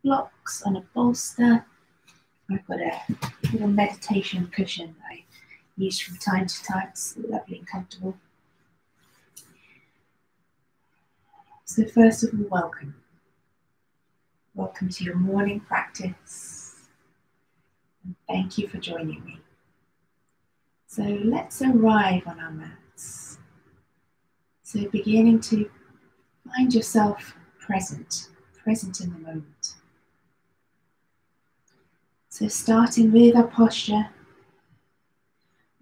blocks on a bolster. I've got a little meditation cushion that I use from time to time. It's lovely and comfortable. So first of all, welcome. Welcome to your morning practice. And thank you for joining me. So let's arrive on our mats. So beginning to find yourself present in the moment. So starting with our posture,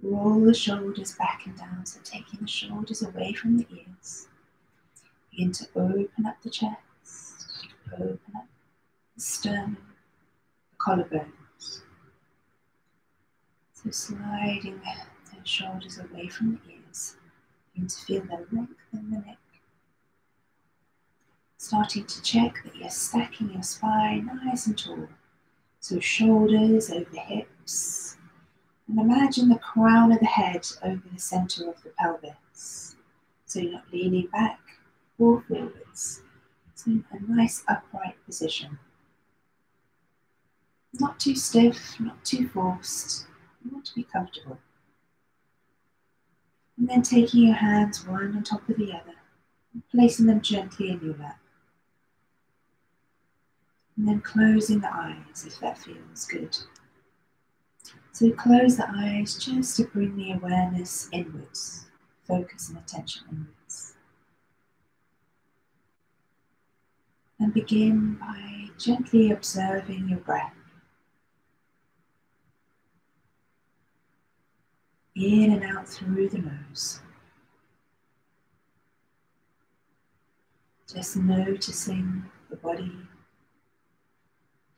roll the shoulders back and down, so taking the shoulders away from the ears. Begin to open up the chest, open up the sternum, the collarbones. So sliding the shoulders away from the ears. Begin to feel the length in the neck. Starting to check that you're stacking your spine nice and tall. So shoulders over hips. And imagine the crown of the head over the center of the pelvis. So you're not leaning back or forwards. So a nice upright position. Not too stiff, not too forced. You want to be comfortable. And then taking your hands one on top of the other, and placing them gently in your lap. And then closing the eyes if that feels good. So close the eyes just to bring the awareness inwards, focus and attention inwards. And begin by gently observing your breath. In and out through the nose. Just noticing the body,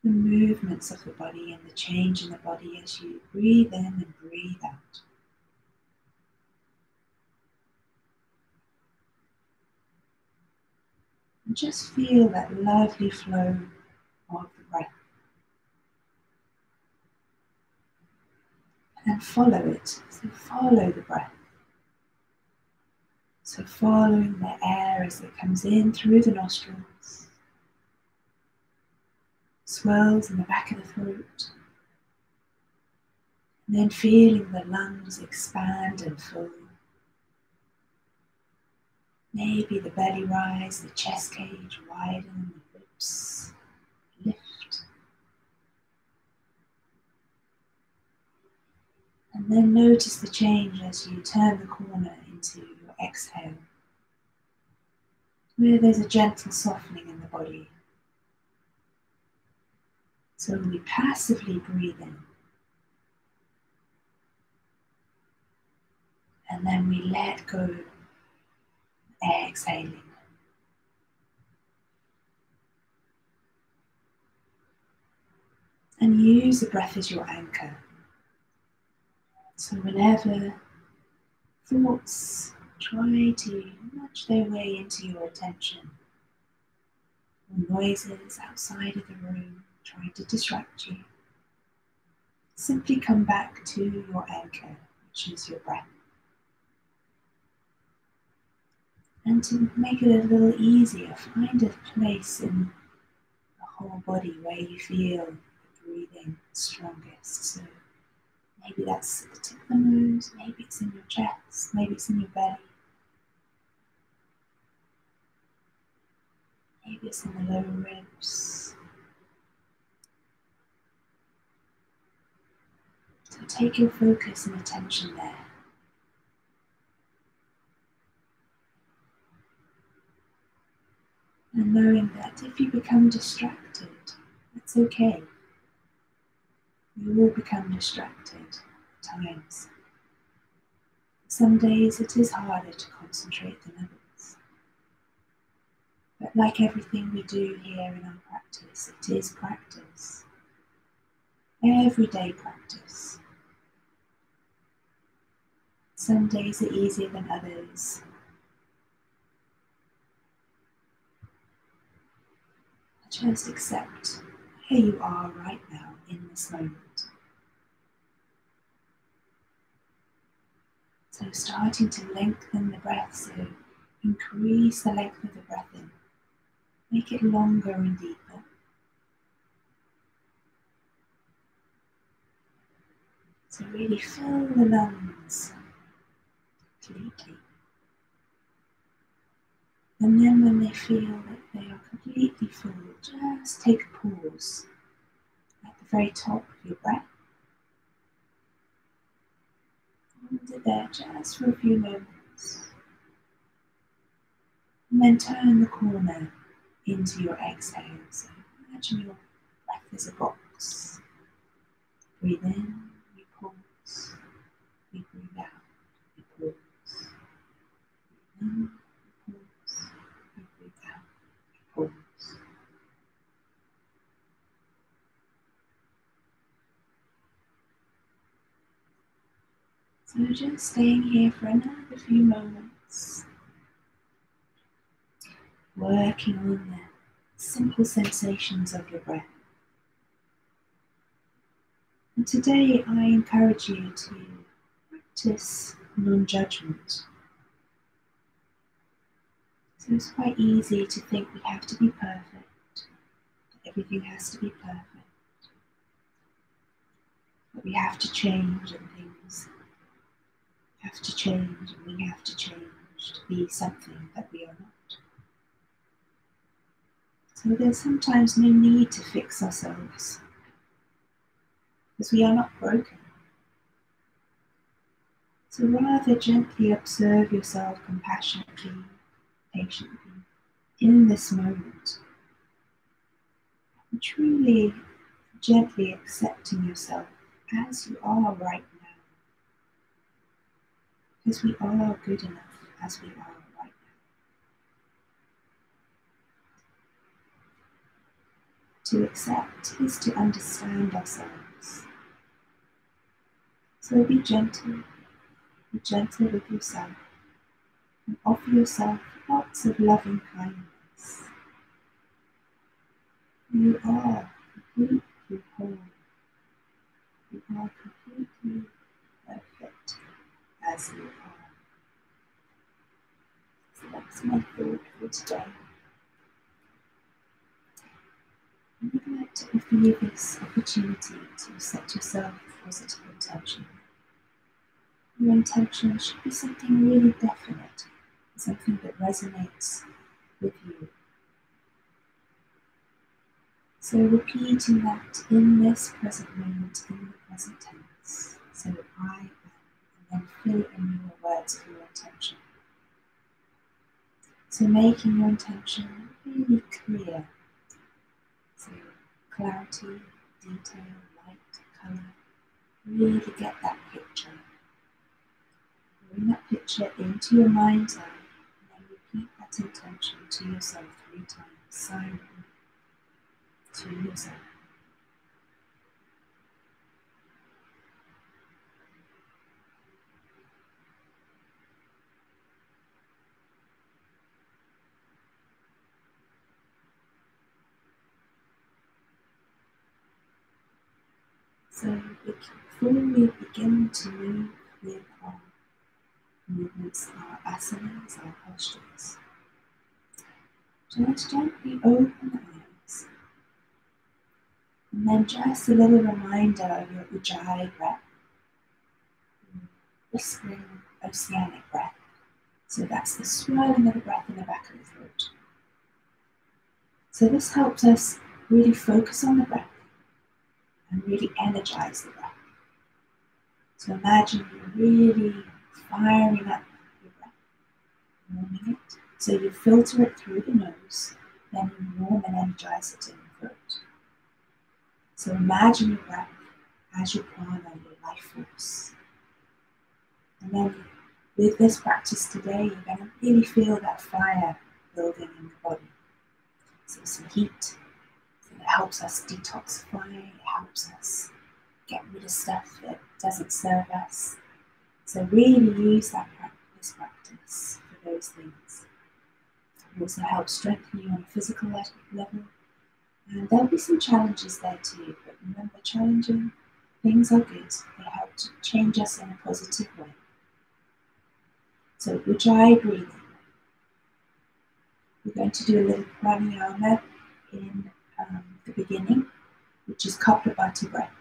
the movements of the body and the change in the body as you breathe in and breathe out. And just feel that lovely flow of the breath. And follow it. So follow the breath. So following the air as it comes in through the nostrils, swells in the back of the throat, and then feeling the lungs expand and full. Maybe the belly rise, the chest cage widen, the ribs lift. And then notice the change as you turn the corner into your exhale, where there's a gentle softening in the body. So we passively breathe in. And then we let go, exhaling. And use the breath as your anchor. So whenever thoughts try to nudge their way into your attention, or noises outside of the room trying to distract you, simply come back to your anchor, which is your breath. And to make it a little easier, find a place in the whole body where you feel the breathing strongest. So maybe that's at the tip of the nose, maybe it's in your chest, maybe it's in your belly. Maybe it's in the lower ribs. So take your focus and attention there. And knowing that if you become distracted, that's okay. We all become distracted at times. Some days it is harder to concentrate than others. But like everything we do here in our practice, it is practice. Everyday practice. Some days are easier than others. Just accept where you are right now in this moment. So starting to lengthen the breath, so increase the length of the breath in. Make it longer and deeper. So really fill the lungs completely. And then when they feel that they are completely full, just take a pause at the very top of your breath. Hold it there just for a few moments. And then turn the corner into your exhale. So imagine your breath is a box. Breathe in, you pause. You breathe out, you pause. Breathe in, you pause. You breathe out, you pause. So just staying here for another few moments, working on the simple sensations of your breath. And today I encourage you to practice non-judgment. So it's quite easy to think we have to be perfect, that everything has to be perfect, that we have to change and things have to change and we have to change to be something that we are not. So there's sometimes no need to fix ourselves because we are not broken. So rather gently observe yourself compassionately, patiently, in this moment. And truly, gently accepting yourself as you are right now. Because we are good enough as we are right now. To accept is to understand ourselves. So be gentle with yourself, and offer yourself lots of loving kindness. You are completely whole. You are completely perfect as you are. So that's my thought for today. I would like to offer you this opportunity to set yourself a positive intention. Your intention should be something really definite, something that resonates with you. So repeating that in this present moment, in the present tense. So I am, and then fill in your words of your intention. So making your intention really clear. So clarity, detail, light, colour. Really get that picture. Bring that picture into your mind's eye and then repeat that intention to yourself 3 times silently to yourself. So before we begin to move with our movements, our asanas, our postures, just gently open the eyes. And then just a little reminder of your ujjayi breath, whispering oceanic breath. So that's the swirling of the breath in the back of the throat. So this helps us really focus on the breath and really energize the breath. So imagine you're really firing up your breath, warming it. So you filter it through the nose, then you warm and energize it in the throat. So imagine your breath as your prana, your life force. And then with this practice today, you're going to really feel that fire building in the body. So some heat, so that helps us detoxify, it helps us get rid of stuff that doesn't serve us. So really use this practice for those things. It also helps strengthen you on a physical level. And there'll be some challenges there too, but remember, challenging things are good. They help to change us in a positive way. So ujjayi breathing. We're going to do a little pranayama in the beginning, which is Kapalabhati breath.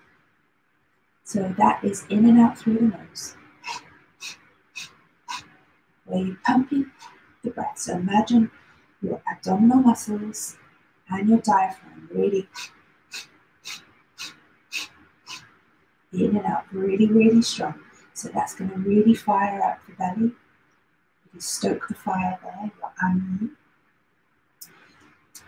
So that is in and out through the nose, where you're pumping the breath. So imagine your abdominal muscles and your diaphragm really in and out, really, really strong. So that's going to really fire up the belly. You stoke the fire there, your ani.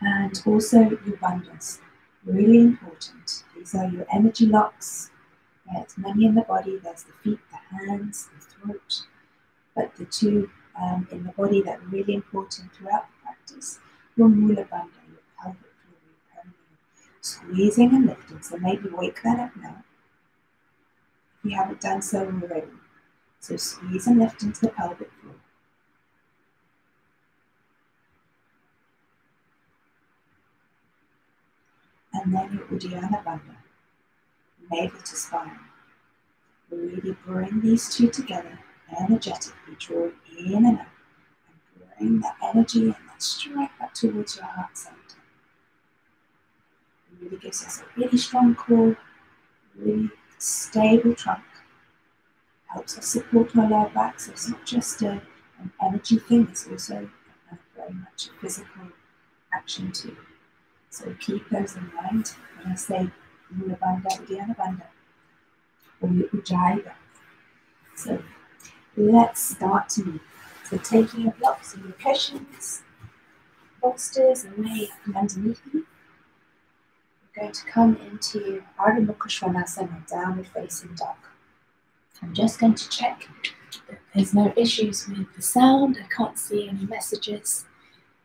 And also your bandhas, really important. These are your energy locks. There's many in the body. There's the feet, the hands, the throat. But the two in the body that are really important throughout the practice, your mula bandha, your pelvic floor, your perineum. Squeezing and lifting. So maybe wake that up now, if you haven't done so already. So squeeze and lift into the pelvic floor. And then your Uddiyana Bandha, navel to spine. Really bring these two together, energetically draw in and up, and bring that energy and that strength up towards your heart center. It really gives us a really strong core, really stable trunk. Helps us support our lower back, so it's not just an energy thing, it's also very much a physical action too. So keep those in mind when I say Mula Bandha, Uddiyana Bandha, or your Ujjayi breath. So let's start to move. So taking your blocks and your cushions, bolsters away from underneath you. We're going to come into Ardha Mukha Svanasana, downward facing dog. I'm just going to check that there's no issues with the sound. I can't see any messages.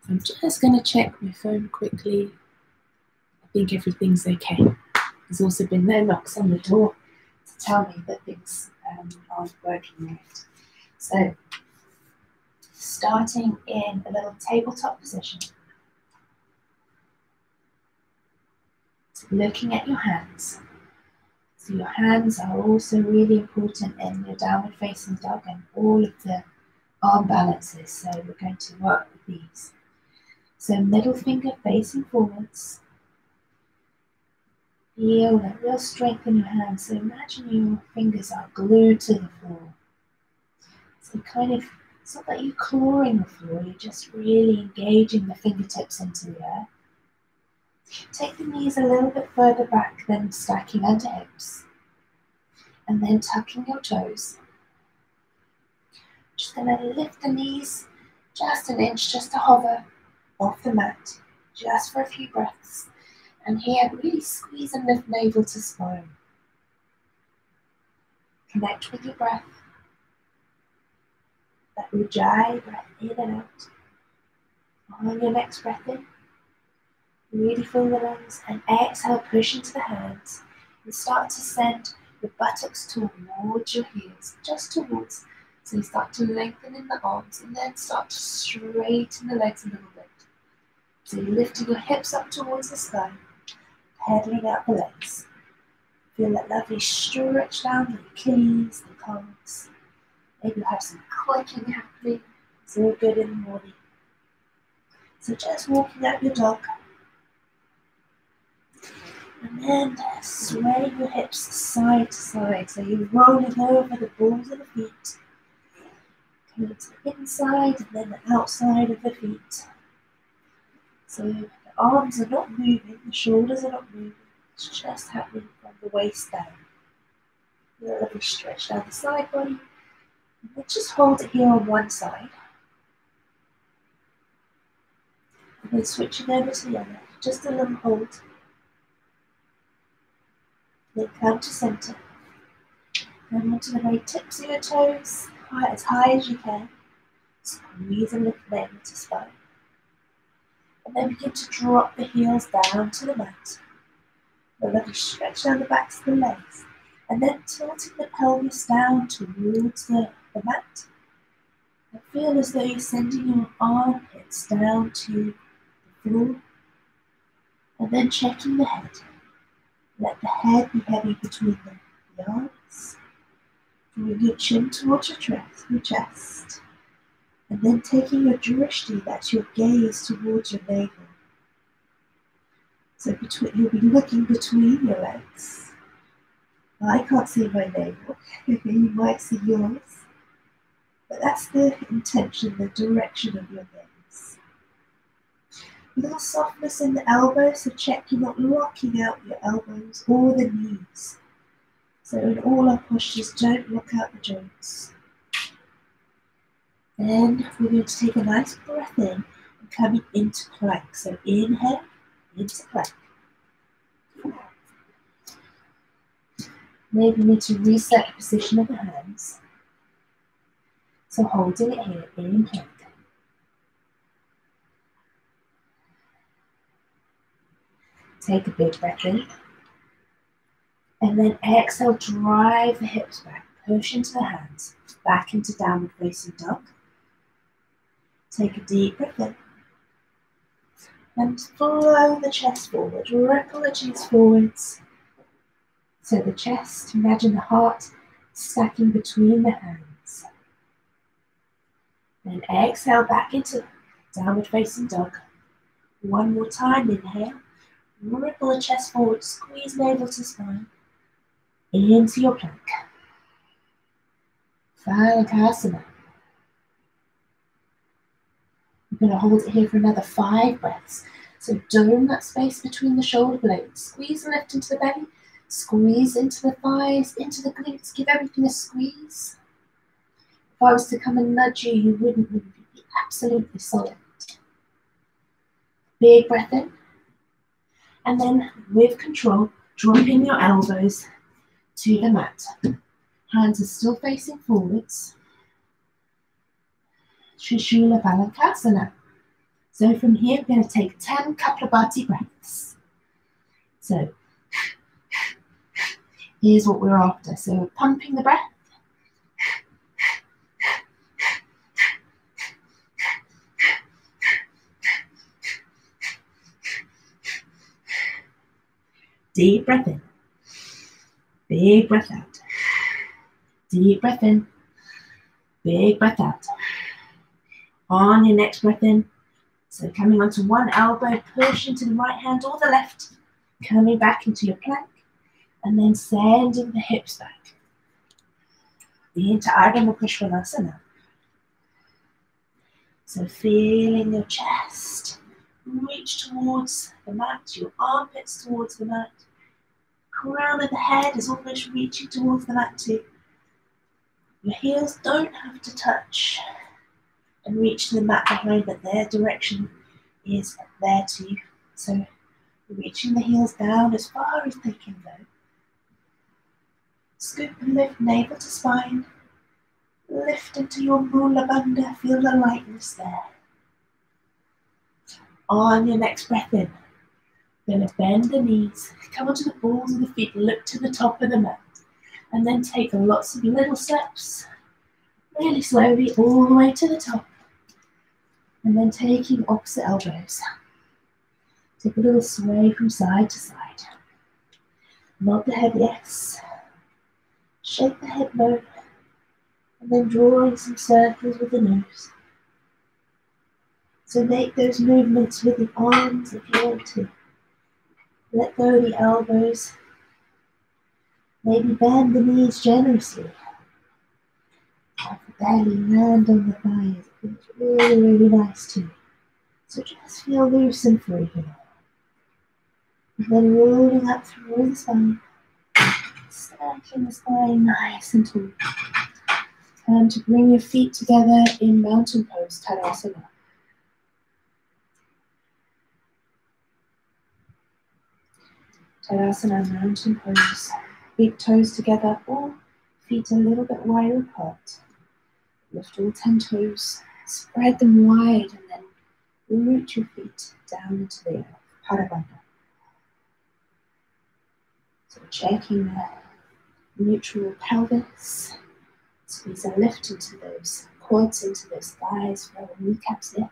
I'm just going to check my phone quickly. I think everything's okay. There's also been no knocks on the door to tell me that things aren't working right. So, starting in a little tabletop position. So looking at your hands. So your hands are also really important in your downward facing dog and all of the arm balances. So we're going to work with these. So middle finger facing forwards. Feel that real strength in your hands. So imagine your fingers are glued to the floor. So it's not that you're clawing the floor, you're just really engaging the fingertips into the earth. Take the knees a little bit further back than stacking under hips. And then tucking your toes. Just going to lift the knees just an inch, just to hover off the mat, just for a few breaths. And here, really squeeze and lift navel to spine. Connect with your breath. That Ujjayi breath in and out. On your next breath in, really fill the lungs, and exhale, push into the hands. And start to send your buttocks towards your heels, just towards. So you start to lengthen in the arms, and then start to straighten the legs a little bit. So you're lifting your hips up towards the sky, pedaling out the legs. Feel that lovely stretch down the Achilles, the calves. Maybe you'll have some clicking happening. It's all good in the morning. So just walking out your dog. And then sway your hips side to side. So you're rolling over the balls of the feet. Coming to the inside and then the outside of the feet. So the arms are not moving, the shoulders are not moving. It's just happening from the waist down. You'll let me stretch down the side body. And then just hold it here on one side. And then switching over to the other. Just a little hold. Then come to center. Come onto the very tips of your toes, as high as you can. Squeeze and lift navel to spine. And then begin to drop the heels down to the mat. And let me stretch down the backs of the legs. And then tilting the pelvis down towards the mat. And feel as though you're sending your armpits down to the floor. And then checking the head. Let the head be heavy between the arms. Drawing your chin towards your chest. And then taking your drishti, that's your gaze, towards your navel. So you'll be looking between your legs. I can't see my navel. You might see yours. But that's the intention, the direction of your gaze. A little softness in the elbows, so check you're not locking out your elbows or the knees. So in all our postures, don't lock out the joints. Then we're going to take a nice breath in and coming into plank. So inhale, into plank. Maybe we need to reset the position of the hands. So holding it here in plank. Take a big breath in. And then exhale, drive the hips back. Push into the hands. Back into downward facing dog. Take a deep breath in. And flow the chest forward. Ripple the chest forwards. So the chest, imagine the heart stacking between the hands. Then exhale back into downward facing dog. One more time, inhale. Ripple the chest forward, squeeze navel to spine. Into your plank. Vinyasa. We're going to hold it here for another 5 breaths. So dome that space between the shoulder blades. Squeeze and lift into the belly. Squeeze into the thighs, into the glutes. Give everything a squeeze. If I was to come and nudge you, you wouldn't move. You'd be absolutely solid. Big breath in. And then with control, dropping your elbows to the mat. Hands are still facing forwards. Trishula Balangasana. So from here, we're going to take 10 Kapalabhati breaths. So here's what we're after. So we're pumping the breath. Deep breath in. Big breath out. Deep breath in. Big breath out. On your next breath in. So coming onto one elbow, push into the right hand or the left. Coming back into your plank. And then sending the hips back. Into Ardha Mukha. So feeling your chest. Reach towards the mat. Your armpits towards the mat. Crown of the head is almost reaching towards the mat too. Your heels don't have to touch and reach to the mat behind, but their direction is there too. So reaching the heels down as far as they can go. Scoop and lift navel to spine. Lift into your Mula Bandha. Feel the lightness there. On your next breath in, you're going to bend the knees, come onto the balls of the feet, look to the top of the mat, and then take lots of little steps, really slowly, all the way to the top, and then taking opposite elbows. Take a little sway from side to side. Nod the head yes, shake the head no, and then drawing some circles with the nose. So make those movements with the arms if you want to. Let go of the elbows. Maybe bend the knees generously. Have the belly land on the thighs. It feels really, really nice too. So just feel loose and free here. And then rolling up through the spine. Stacking the spine nice and tall. Time to bring your feet together in mountain pose, Tadasana. Tadasana, mountain pose. Big toes together or feet a little bit wider apart. Lift all 10 toes, spread them wide, and then root your feet down into the earth. Parabandha. So checking the neutral pelvis. Squeeze and lift into those quads, into those thighs, where the kneecaps lift.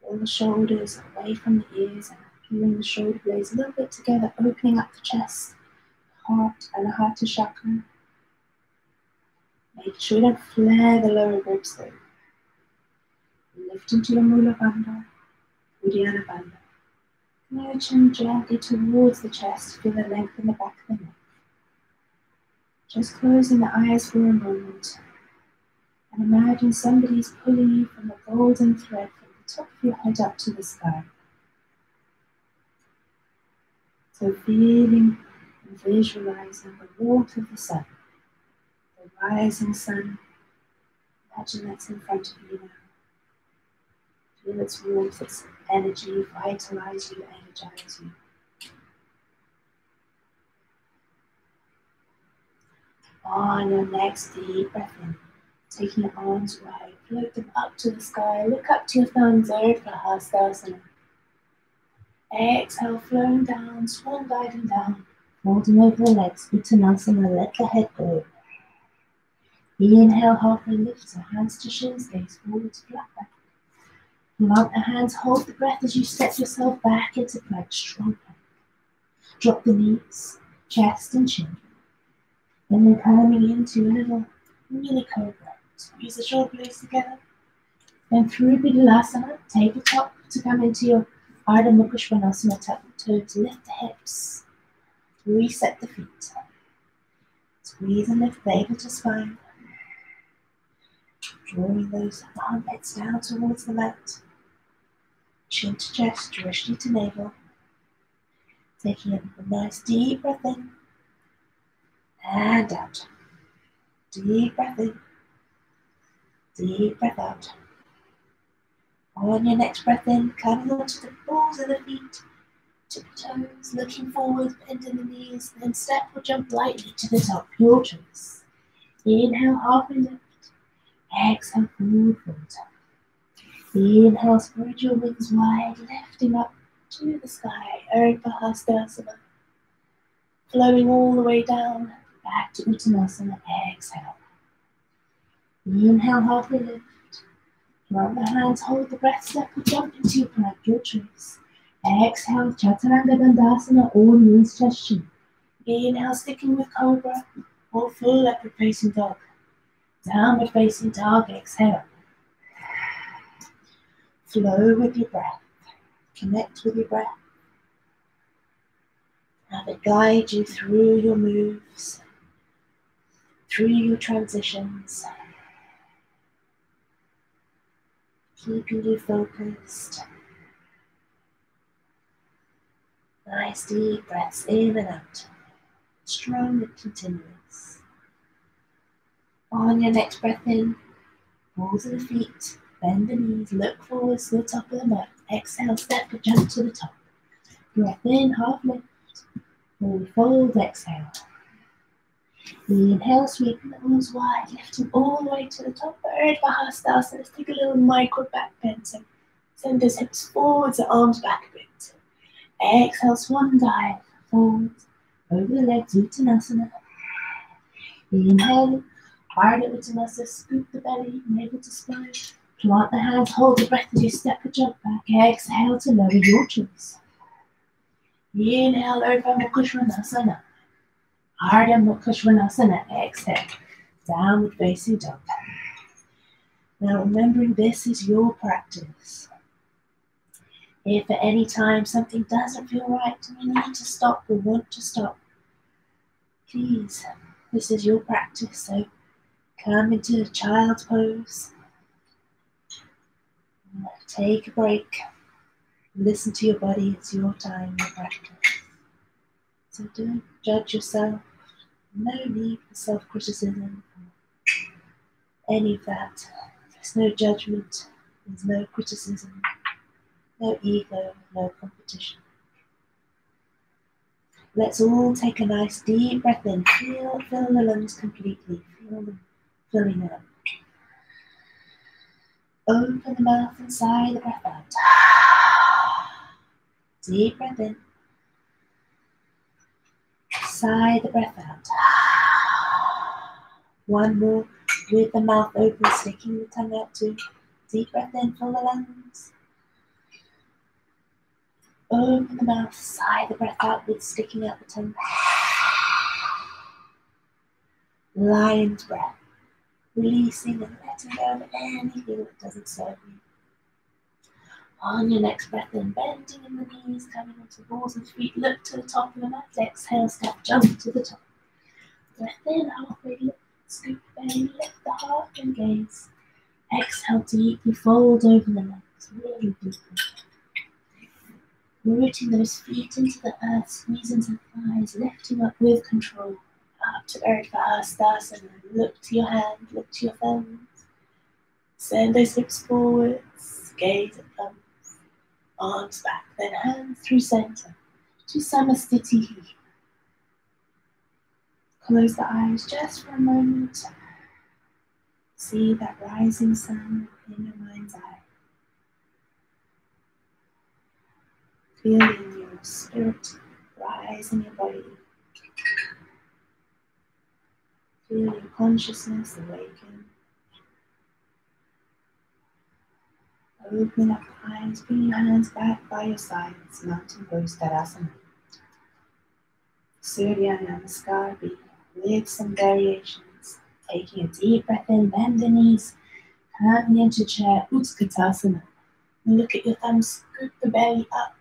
Roll the shoulders away from the ears and pulling the shoulder blades a little bit together, opening up the chest, heart, and Anahata chakra. Make sure you don't flare the lower ribs though. Lift into your Mula Bandha, Uddiyana Bandha. Your chin gently towards the chest, feel the length in the back of the neck. Just closing the eyes for a moment and imagine somebody's pulling you from a golden thread from the top of your head up to the sky. So feeling and visualizing the warmth of the sun, the rising sun. Imagine that's in front of you now. Feel its warmth, its energy, vitalize you, energize you. On your next deep breath in, taking your arms wide, float them up to the sky, look up to your thumbs, Vinyasa. Exhale, flowing down, swan gliding down, folding over the legs, Vinyasa, let the head go. Inhale, halfway lift, so hands to shins, gaze forward to flat back. Plant the hands, hold the breath as you step yourself back into plank, strong plank. Drop the knees, chest and chin. And then coming into a little mini cobra. Squeeze the shoulder blades together. Then through Vinyasa, tabletop to come into your Ardha Mukha Svanasana, tap the toes, lift the hips. Reset the feet. Squeeze and lift navel to spine. Drawing those armpits down towards the mat. Chin to chest, drishti to navel. Taking a nice deep breath in. And out. Deep breath in. Deep breath out. On your next breath in, coming onto the balls of the feet. Tip toes, looking forward, bending the knees, then step or jump lightly to the top, your choice. Inhale, halfway lift. Exhale, forward fold. Inhale, spread your wings wide, lifting up to the sky, Urdhva. Flowing all the way down, back to Uttanasana, exhale. Inhale, halfway lift. Plant the hands, hold the breath, step or jump into your plank, your choice. Exhale, Chaturanga Dandasana, all knees, chest, chin. Inhale, sticking with cobra, or full leopard facing dog. Downward facing dog, exhale. Flow with your breath. Connect with your breath. Have it guide you through your moves, through your transitions, keeping you focused. Nice deep breaths in and out, strong and continuous. On your next breath in, balls of the feet, bend the knees, look forwards to the top of the mat. Exhale, step or jump to the top. Breath in, half lift, forward fold, exhale. Inhale, sweeping the arms wide, lifting all the way to the top of Urdhva. So let's take a little micro back bend. So send those hips forwards, the arms back a bit. Exhale, swan dive, forward, over the legs, Uttanasana. Inhale, Ardha Uttanasana, scoop the belly, navel to spine. Plant the hands, hold the breath as you step or jump back. Exhale to lower your choice. Inhale, Urdhva Mukha Svanasana. Ardha Mukha Svanasana, exhale, downward facing dog. Now remembering this is your practice. If at any time something doesn't feel right and you need to stop or want to stop, please, this is your practice. So come into child's pose, take a break, listen to your body, it's your time, your practice. So don't judge yourself, no need for self-criticism, any of that. There's no judgment, there's no criticism, no ego, no competition. Let's all take a nice deep breath in. Fill the lungs completely. Feel them filling up. Open the mouth and sigh the breath out. Deep breath in. Sigh the breath out. One more with the mouth open, sticking the tongue out too. Deep breath in, fill the lungs. Open the mouth, sigh the breath out with sticking out the tongue. Lion's breath. Releasing and letting go of anything that doesn't serve you. On your next breath in, bending in the knees, coming onto balls of feet, look to the top of the mat. Exhale, step, jump to the top. Breath in, halfway lift, scoop the belly, lift the heart and gaze. Exhale, deeply fold over the legs, really deeply. Rooting those feet into the earth, squeeze into the thighs, lifting up with control. Up to Urdhva, look to your hand, look to your thumbs. Send those hips forwards, gaze at thumbs, arms back, then hands through center to Samasthiti. Close the eyes just for a moment. See that rising sun in your mind's eye. Feeling your spirit rise in your body. Feel your consciousness awaken. Open up the eyes, bring your hands back by your sides, mountain pose Tadasana. Surya Namaskar B with some variations. Taking a deep breath in, bend the knees, coming into chair, Utkatasana. Look at your thumbs, scoop the belly up.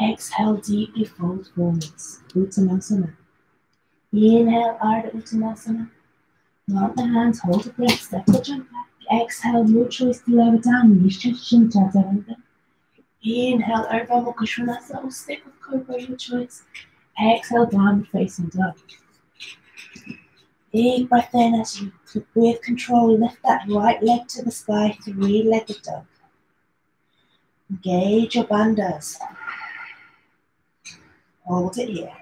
Exhale, deeply fold forwards, Uttanasana. Inhale, Ardha Uttanasana. Plant the hands, hold the breath, step or jump back. Exhale, your choice to lower down, Nishashin Chaturanga. Inhale, Urdhva Mukha Svanasana, or stick with Cobra, your choice. Exhale, downward facing dog. Big breath in as you, with control, lift that right leg to the sky, three-legged dog. Engage your bandhas. Hold it here.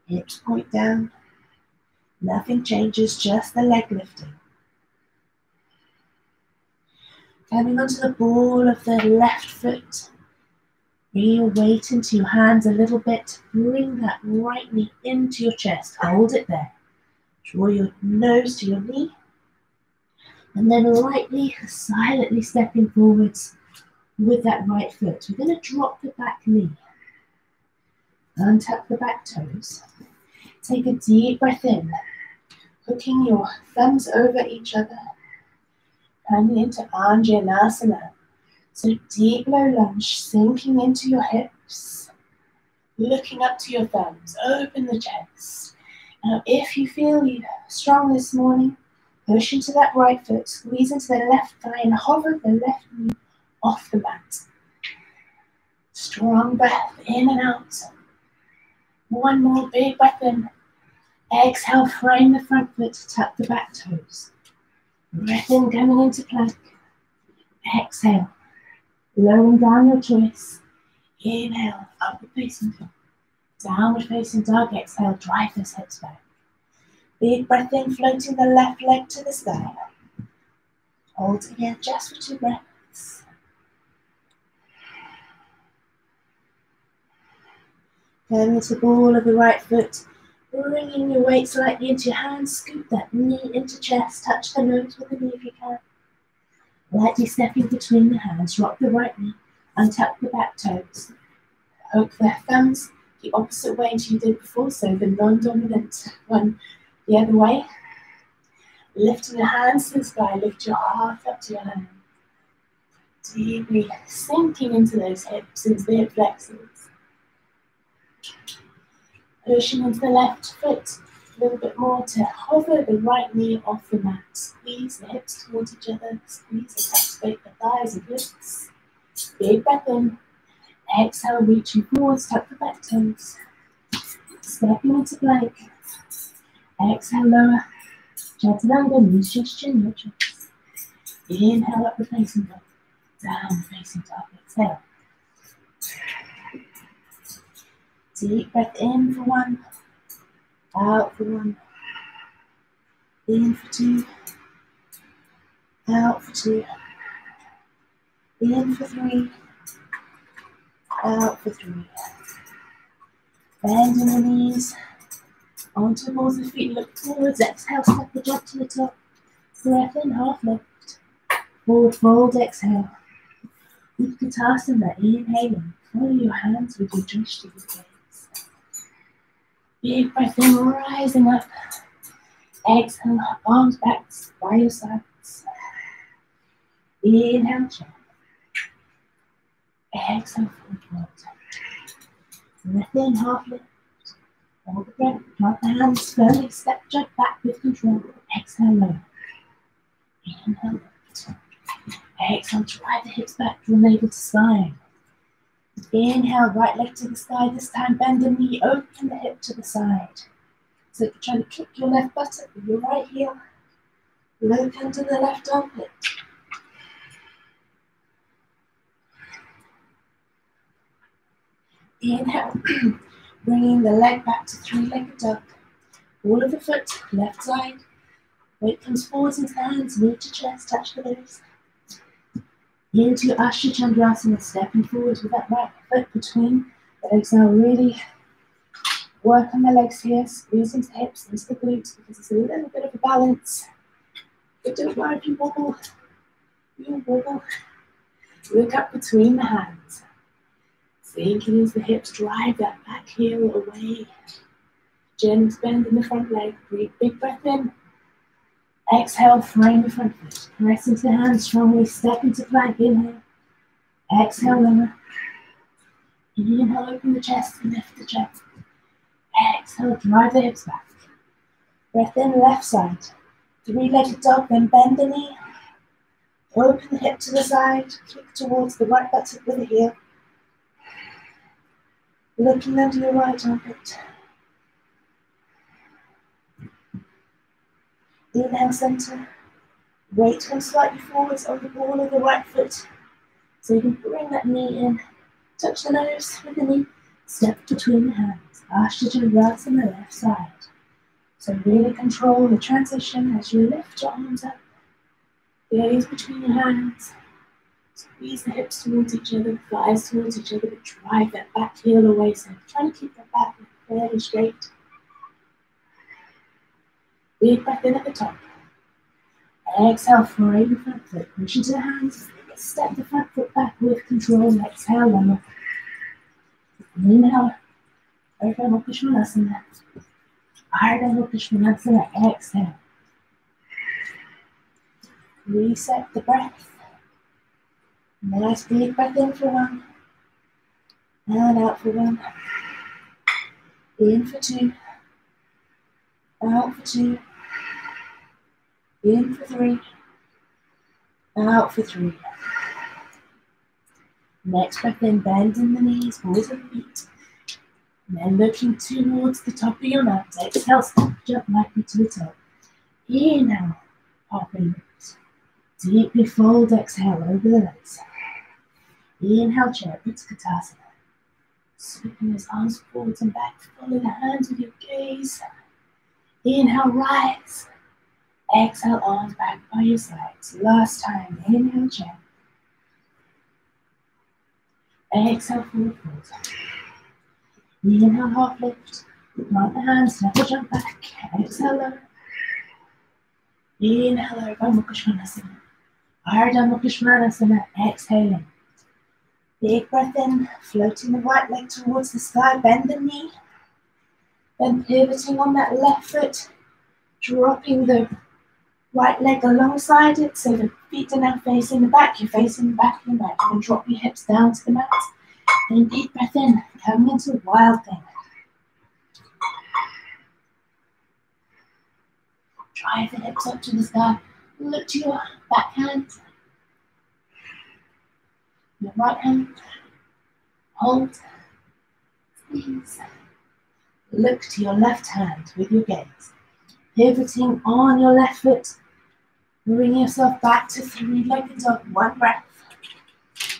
Hips point down. Nothing changes, just the leg lifting. Coming onto the ball of the left foot. Bring your weight into your hands a little bit. Bring that right knee into your chest. Hold it there. Draw your nose to your knee. And then lightly, silently stepping forwards with that right foot. We're going to drop the back knee. Untuck the back toes. Take a deep breath in. Hooking your thumbs over each other. Coming into Anjanasana. So deep low lunge, sinking into your hips. Looking up to your thumbs. Open the chest. Now if you feel you're strong this morning, push into that right foot, squeeze into the left thigh and hover the left knee off the mat. Strong breath in and out. One more big breath in. Exhale, frame the front foot, tuck the back toes. Breath in, coming into plank. Exhale, lowering down your choice. Inhale, upward facing dog. Downward facing dog. Exhale, drive those hips back. Big breath in, floating the left leg to the sky. Hold it here just for 2 breaths. Going into the ball of the right foot. Bringing your weight slightly into your hands, scoop that knee into chest, touch the nose with the knee if you can. Lightly stepping between the hands, rock the right knee, untuck the back toes. Hook the thumbs the opposite way as you did before, so the non-dominant one the other way. Lifting the hands to the sky, lift your heart up to your hand. Deeply sinking into those hips, into the hip flexors. Pushing into the left foot a little bit more to hover the right knee off the mat. Squeeze the hips towards each other. Squeeze and activate the thighs and glutes. Big breath in. Exhale, reaching forwards, tuck the back toes. Stepping into plank. Exhale, lower. Chaturanga, knees just chin, your chest. Inhale, upward facing dog. Down facing dog. Exhale. Deep breath in for 1. Out for 1. In for 2. Out for 2. In for 3. Out for 3. Bend in the knees. Onto the balls of the feet. Look forwards. Exhale. Step the jump to the top. Breath in. Half lift. Forward fold. Exhale. Utkatasana. Inhaling. Follow your hands with your drishti gaze. Big breath in. Rising up. Exhale. Arms back by your sides. Inhale. Jump. Exhale, forward. Breath in, half lift. Hold the breath. Plant the hands firmly. Step, jump back with control. Exhale, lower. Inhale, lift. Exhale, drive the hips back from navel to spine. Inhale, right leg to the sky. This time, bend the knee, open the hip to the side. So you're trying to kick your left buttock with your right heel. Look under the left armpit. Inhale, bringing the leg back to three-legged dog. Ball of the foot, left side. Weight comes forwards into the hands, knee to chest, touch the legs. Into your Asha Chandrasana, stepping forwards with that right foot between the legs. Now really work on the legs here, squeeze into the hips, into the glutes, because it's a little bit of a balance. But don't worry if you wobble. You wobble. Look up between the hands. Sinking into the hips, drive that back heel away. Gentle bend in the front leg, breathe, big breath in. Exhale, frame the front foot. Press into the hands strongly, step into plank, inhale. Exhale, lower. Inhale, open the chest and lift the chest. Exhale, drive the hips back. Breath in, left side. Three-legged dog, then bend the knee. Open the hip to the side, kick towards the right buttock with the heel. Looking under your right armpit. Inhale, center. Weight comes slightly forwards on the ball of the right foot. So you can bring that knee in. Touch the nose with the knee. Step between the hands. Asha Chandrasana on the left side. So really control the transition as you lift your arms up. Gaze between your hands. Squeeze the hips towards each other, thighs towards each other, but drive that back heel away. So try to keep that back fairly straight. Big breath in at the top. Exhale, frame the front foot. Push into the hands. Step the front foot back with control. Exhale, lower. Inhale. Ardha Mukha Svanasana. Ardha Mukha Svanasana. Exhale. Reset the breath. Nice big breath in for one. And out for one. In for two. Out for two. In for three. Out for three. Next breath in, bending the knees, balls of the feet. And then looking towards the top of your mat. Exhale, step, jump lightly to the top. Inhale, halfway lift. Deeply fold, exhale over the legs. Inhale, chair, Utkatasana. Sweeping those arms forwards and back. Follow the hands with your gaze. Inhale, rise. Exhale, arms back by your sides. Last time, inhale, chair. Exhale, forward fold. Inhale, half lift. Plant the hands, never jump back. Exhale, lower. Inhale, Ardha Mukha Svanasana. Ardha Mukha Svanasana. Exhaling. Big breath in, floating the right leg towards the sky, bend the knee. Then pivoting on that left foot, dropping the right leg alongside it so the feet are now facing the back. You're facing the back of your mat. And drop your hips down to the mat. And big breath in, coming into wild thing. Drive the hips up to the sky. Look to your back hand. Your right hand. Hold. Squeeze. Look to your left hand with your gaze. Pivoting on your left foot. Bring yourself back to three-legged dog. One breath.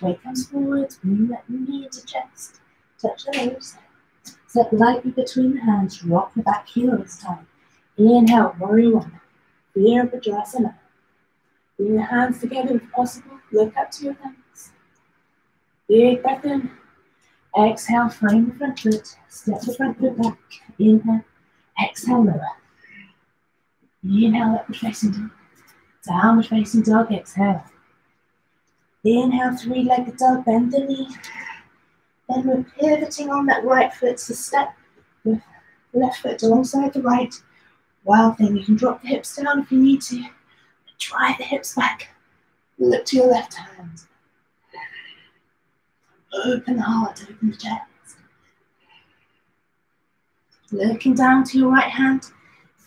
Weight comes forward. Bring that knee into chest. Touch the nose. Step lightly between the hands. Rock the back heel this time. Inhale, warrior one. Virabhadrasana. Bring the hands together if possible. Look up to your thumbs. Big breath in. Exhale, frame the front foot. Step the front foot back. Inhale. Exhale, lower. Inhale, upward facing dog. Downward facing dog. Exhale. Inhale, three-legged dog. Bend the knee. Then we're pivoting on that right foot. So step the left foot alongside the right. Wild thing. You can drop the hips down if you need to. Drive the hips back. Look to your left hand. Open the heart, open the chest. Looking down to your right hand,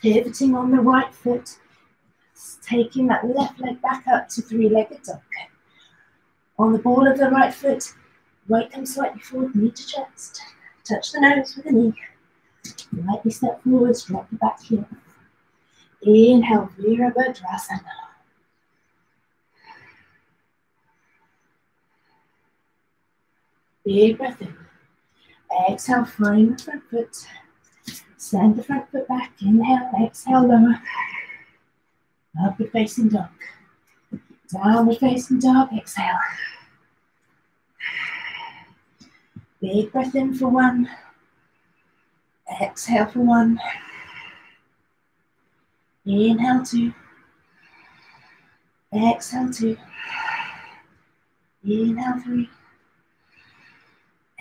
pivoting on the right foot, taking that left leg back up to three-legged dog. On the ball of the right foot, right thumb slightly forward, knee to chest. Touch the nose with the knee. Lightly step forwards, drop the back heel. Inhale, Virabhadrasana. Big breath in. Exhale, frame the front foot. Send the front foot back. Inhale, exhale, lower. Upward facing dog. Downward facing dog. Exhale. Big breath in for one. Exhale for one. Inhale two. Exhale two. Inhale three.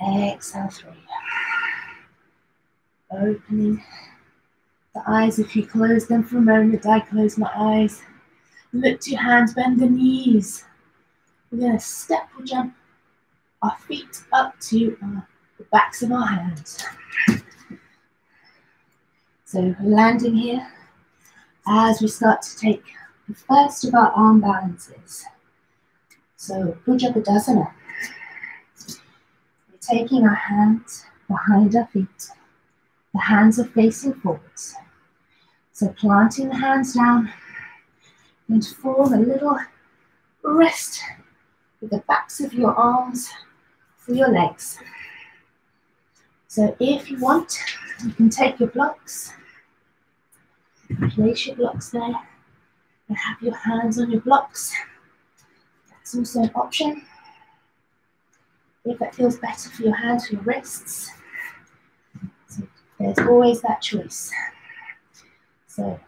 Exhale three. Opening the eyes. If you close them for a moment, I close my eyes. Lift your hands, bend the knees. We're going to step or jump our feet up to the backs of our hands. So landing here as we start to take the first of our arm balances. So Bhujabhadasana. We're taking our hands behind our feet. The hands are facing forwards. So planting the hands down and form a little rest with the backs of your arms for your legs. So if you want, you can take your blocks, place your blocks there, and have your hands on your blocks. That's also an option. If that feels better for your hands, for your wrists. So there's always that choice. So,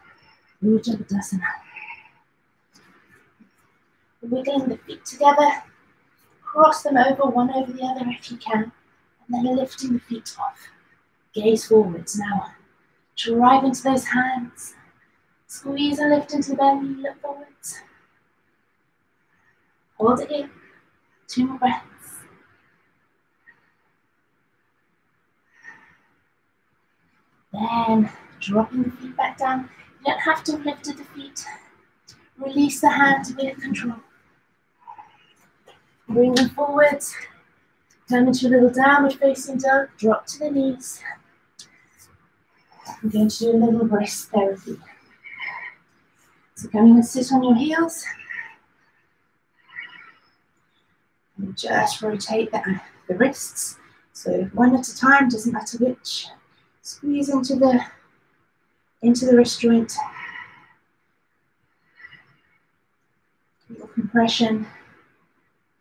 Bhujabhadasana. Wiggling the feet together, cross them over, one over the other if you can, and then lifting the feet off. Gaze forwards now. Drive into those hands. Squeeze and lift into the belly, look forwards. Hold it here. 2 more breaths. Then dropping the feet back down. You don't have to have lifted the feet. Release the hands with control. Bring them forwards. Come into a little downward facing dog. Drop to the knees. I'm going to do a little wrist therapy. So come and sit on your heels. And just rotate the wrists. So one at a time, doesn't matter which. Squeeze into the wrist joint. Little compression,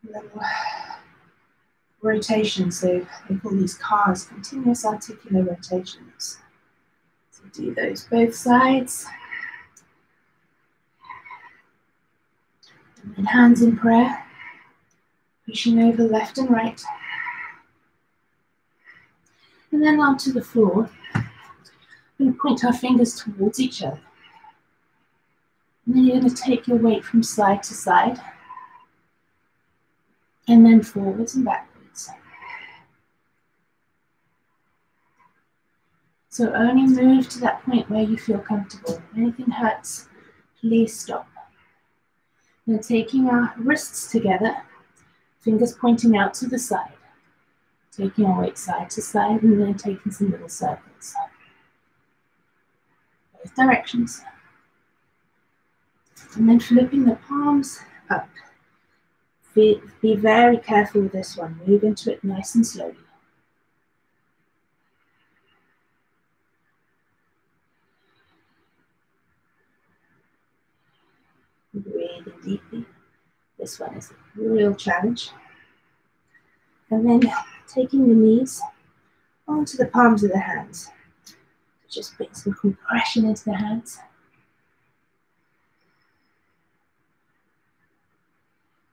little rotation. So we call these CARs, continuous articular rotations. So do those both sides. And then hands in prayer, pushing over left and right. And then onto the floor. We're going to point our fingers towards each other. And then you're going to take your weight from side to side. And then forwards and backwards. So only move to that point where you feel comfortable. If anything hurts, please stop. Now taking our wrists together, fingers pointing out to the side. Taking our weight side to side and then taking some little circles. Both directions. And then flipping the palms up. Be very careful with this one. Move into it nice and slowly. Breathing deeply. This one is a real challenge. And then taking the knees onto the palms of the hands. Just bring some compression into the hands.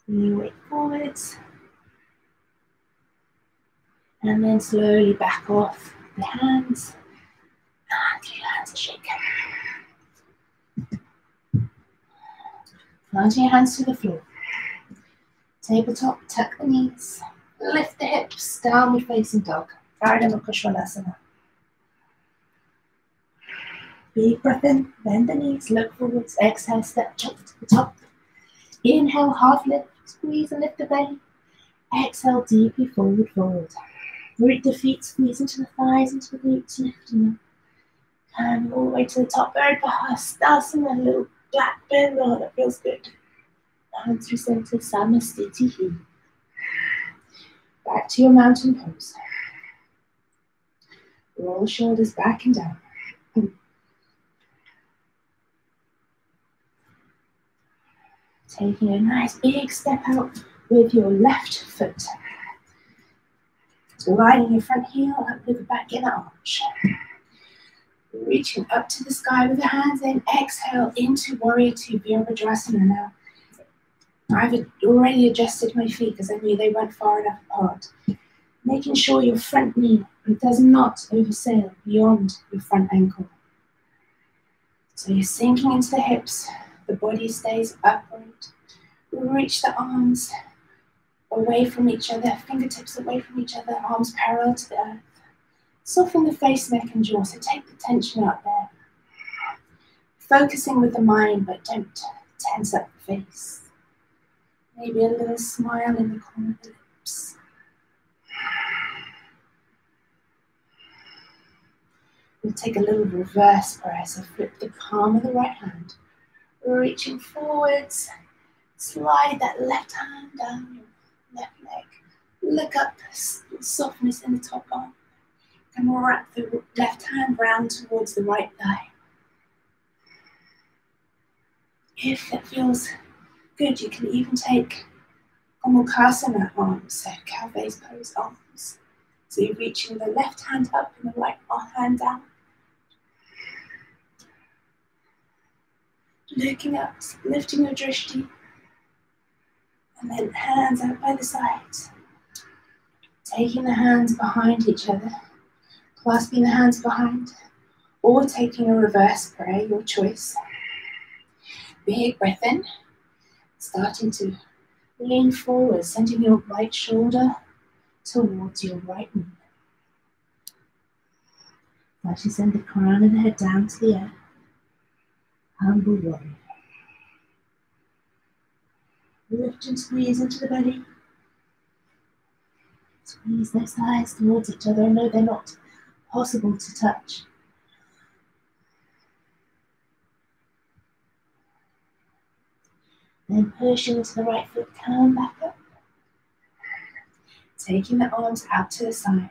Bring your weight forwards. And then slowly back off the hands. And give your hands a shake. Planting your hands to the floor. Tabletop, tuck the knees. Lift the hips, downward facing dog. Ardha Makushvalasana. Big breath in, bend the knees, look forwards, exhale, step up to the top. Inhale, half lift, squeeze and lift the belly. Exhale, deeply forward, forward. Root the feet, squeeze into the thighs, into the glutes, lifting them. And all the way to the top, bird Bahastasana, a little back bend, oh that feels good. Hands through center, Samastiti. Back to your mountain pose. Roll shoulders back and down. Taking a nice big step out with your left foot. Lining your front heel up with the back in arch. Reaching up to the sky with the hands in. Exhale into Warrior Two, Virabhadrasana now. I've already adjusted my feet because I knew they weren't far enough apart. Making sure your front knee does not oversail beyond your front ankle. So you're sinking into the hips, the body stays upright. Reach the arms away from each other, fingertips away from each other, arms parallel to the earth. Soften the face, neck and jaw, so take the tension out there. Focusing with the mind, but don't tense up the face. Maybe a little smile in the corner of the lips. We'll take a little reverse prayer, so flip the palm of the right hand, reaching forwards, slide that left hand down your left leg, look up, softness in the top arm, and wrap the left hand round towards the right thigh. If that feels good, you can even take Gomukhasana arms, so cow face pose arms. So you're reaching the left hand up and the right hand down. Looking up, lifting your drishti, and then hands out by the sides. Taking the hands behind each other, clasping the hands behind, or taking a reverse prayer, your choice. Big breath in, starting to lean forward, sending your right shoulder towards your right knee. As you send the crown of the head down to the earth, humble warrior. Lift and squeeze into the belly. Squeeze those thighs towards each other. No, they're not possible to touch. Then pushing into the right foot, come back up. Taking the arms out to the side.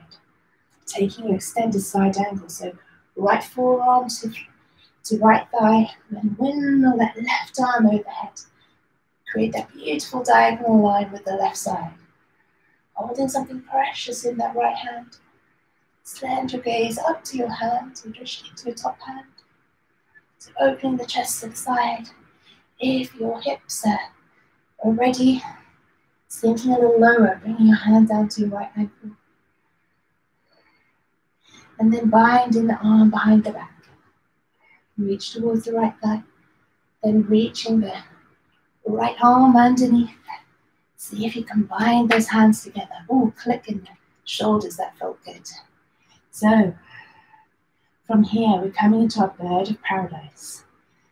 Taking your extended side angle. So right forearm to right thigh. Then windmill that left arm overhead. Create that beautiful diagonal line with the left side. Holding something precious in that right hand. Send your gaze up to your hand, to your top hand. So opening the chest to the side. If your hips are already sinking a little lower, bringing your hand down to your right ankle. And then binding the arm behind the back. Reach towards the right thigh. Then reaching the right arm underneath. See if you can bind those hands together. Oh, click in the shoulders, that felt good. So, from here, we're coming into our bird of paradise.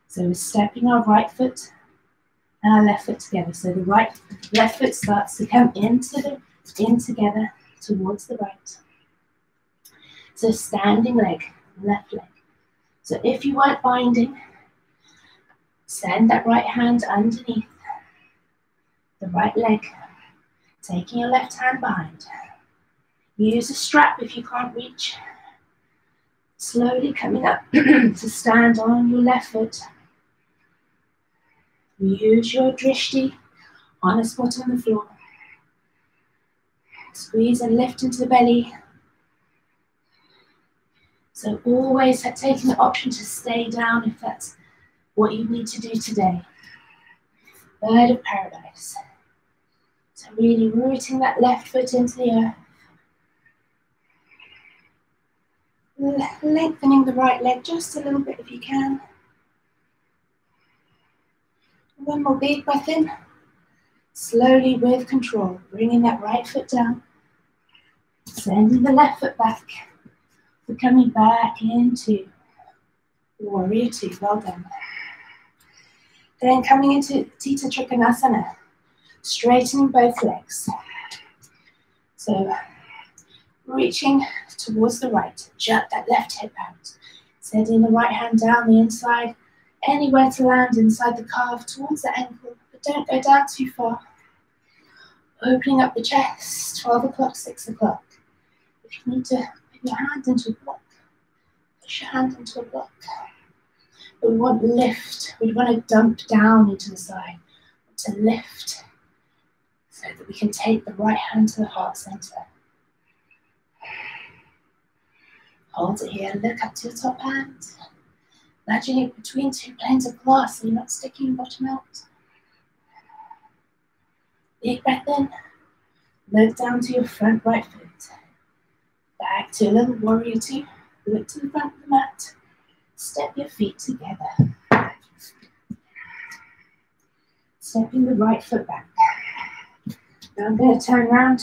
So we're stepping our right foot and our left foot together. So the left foot starts to come in together towards the right. So standing leg, left leg. So if you weren't binding, send that right hand underneath the right leg, taking your left hand behind. Use a strap if you can't reach. Slowly coming up to stand on your left foot. Use your drishti on a spot on the floor. Squeeze and lift into the belly. So always taking the option to stay down if that's what you need to do today. Bird of paradise. So really rooting that left foot into the earth. Lengthening the right leg just a little bit if you can. One more big breath in. Slowly with control, bringing that right foot down. Sending the left foot back. We're coming back into Warrior Two. Well done. Then coming into Theta Trikonasana. Straightening both legs. So reaching towards the right. Jerk that left hip out. Sending the right hand down the inside. Anywhere to land inside the calf towards the ankle. But don't go down too far. Opening up the chest. 12 o'clock, 6 o'clock. If you need to put your hand into a block, push your hand into a block. But we want lift. We want to dump down into the side. To lift so that we can take the right hand to the heart center. Hold it here. Look up to your top hand. Imagine it between two planes of glass so you're not sticking bottom out. Big breath in. Look down to your front right foot. Back to a little Warrior Two. Look to the front of the mat. Step your feet together. Stepping the right foot back. Now I'm going to turn around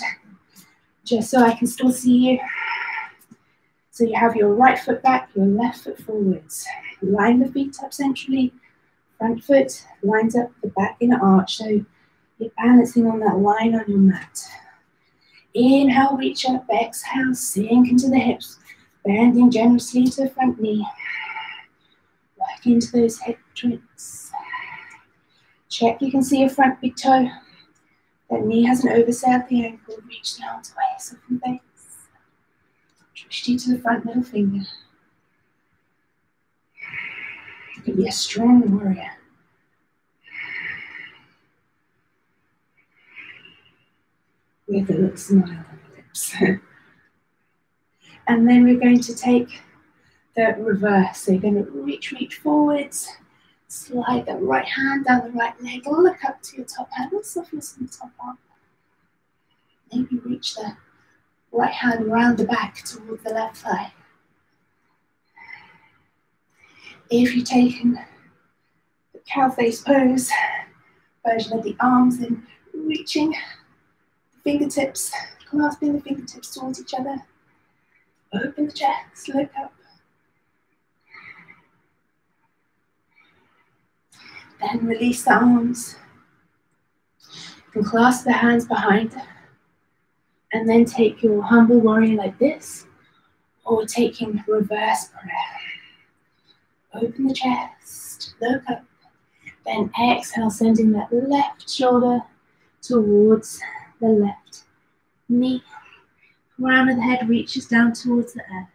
just so I can still see you. So you have your right foot back, your left foot forwards. Line the feet up centrally. Front foot lines up the back in an arch. So you're balancing on that line on your mat. Inhale, reach up. Exhale, sink into the hips. Bending generously to the front knee. Work into those hip joints. Check you can see your front big toe. That knee hasn't overset the ankle. Reach down to base of the base. Drishti to the front middle finger. You can be a strong warrior. With a little smile on the lips. And then we're going to take the reverse. So you're going to reach forwards. Slide that right hand down the right leg. Look up to your top hand. Look softness in the top arm. Maybe reach the right hand around the back towards the left thigh. If you've taken the cow face pose, version of the arms, and reaching the fingertips, clasping the fingertips towards each other. Open the chest, look up. Then release the arms. You can clasp the hands behind. And then take your humble warrior like this. Or taking reverse prayer. Open the chest, look up. Then exhale, sending that left shoulder towards the left knee. Crown of the head reaches down towards the earth.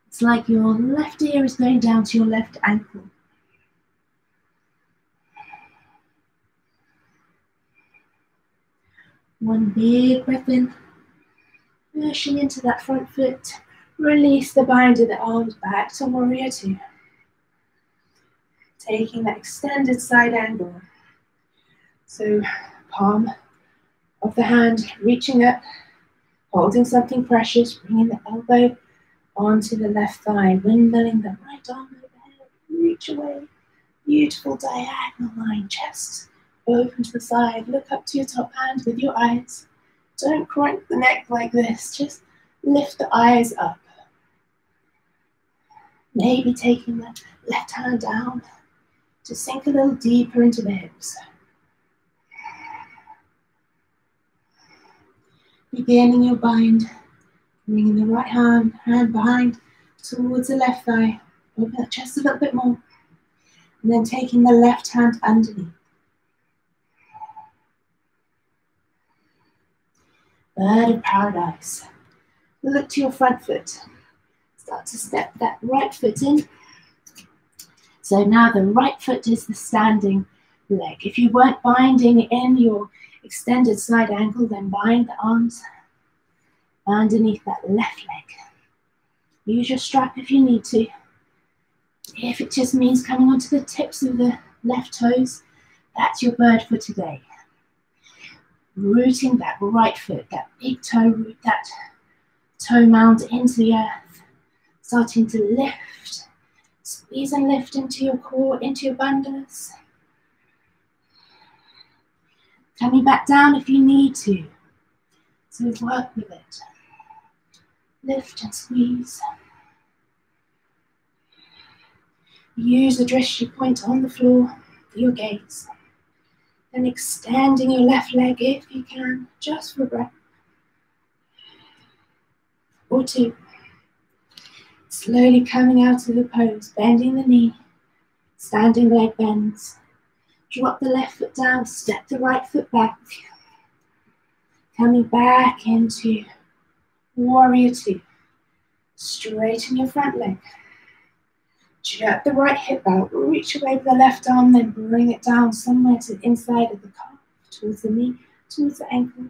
It's like your left ear is going down to your left ankle. One big breath in. Pushing into that front foot. Release the bind of the arms back to Warrior Two. Taking that extended side angle. So palm of the hand reaching up, holding something precious, bringing the elbow onto the left thigh, windmilling the right arm overhead, reach away. Beautiful diagonal line, chest open to the side, look up to your top hand with your eyes. Don't crank the neck like this, just lift the eyes up. Maybe taking the left hand down to sink a little deeper into the hips. Beginning your bind, bringing the right hand behind towards the left thigh. Open the chest a little bit more. And then taking the left hand underneath. Bird of paradise. Look to your front foot. Start to step that right foot in. So now the right foot is the standing leg. If you weren't binding in your extended side ankle, then bind the arms underneath that left leg. Use your strap if you need to. If it just means coming onto the tips of the left toes, that's your bird for today. Rooting that right foot, that big toe root, that toe mound into the earth. Starting to lift. Squeeze and lift into your core, into your bandhas. Coming back down if you need to. So work with it. Lift and squeeze. Use the drishti point on the floor for your gaze. Then extending your left leg if you can, just for a breath. Or two. Slowly coming out of the pose, bending the knee, standing leg bends. Drop the left foot down, step the right foot back. Coming back into warrior two. Straighten your front leg. Jerk the right hip out, reach away with the left arm, then bring it down somewhere to the inside of the calf, towards the knee, towards the ankle.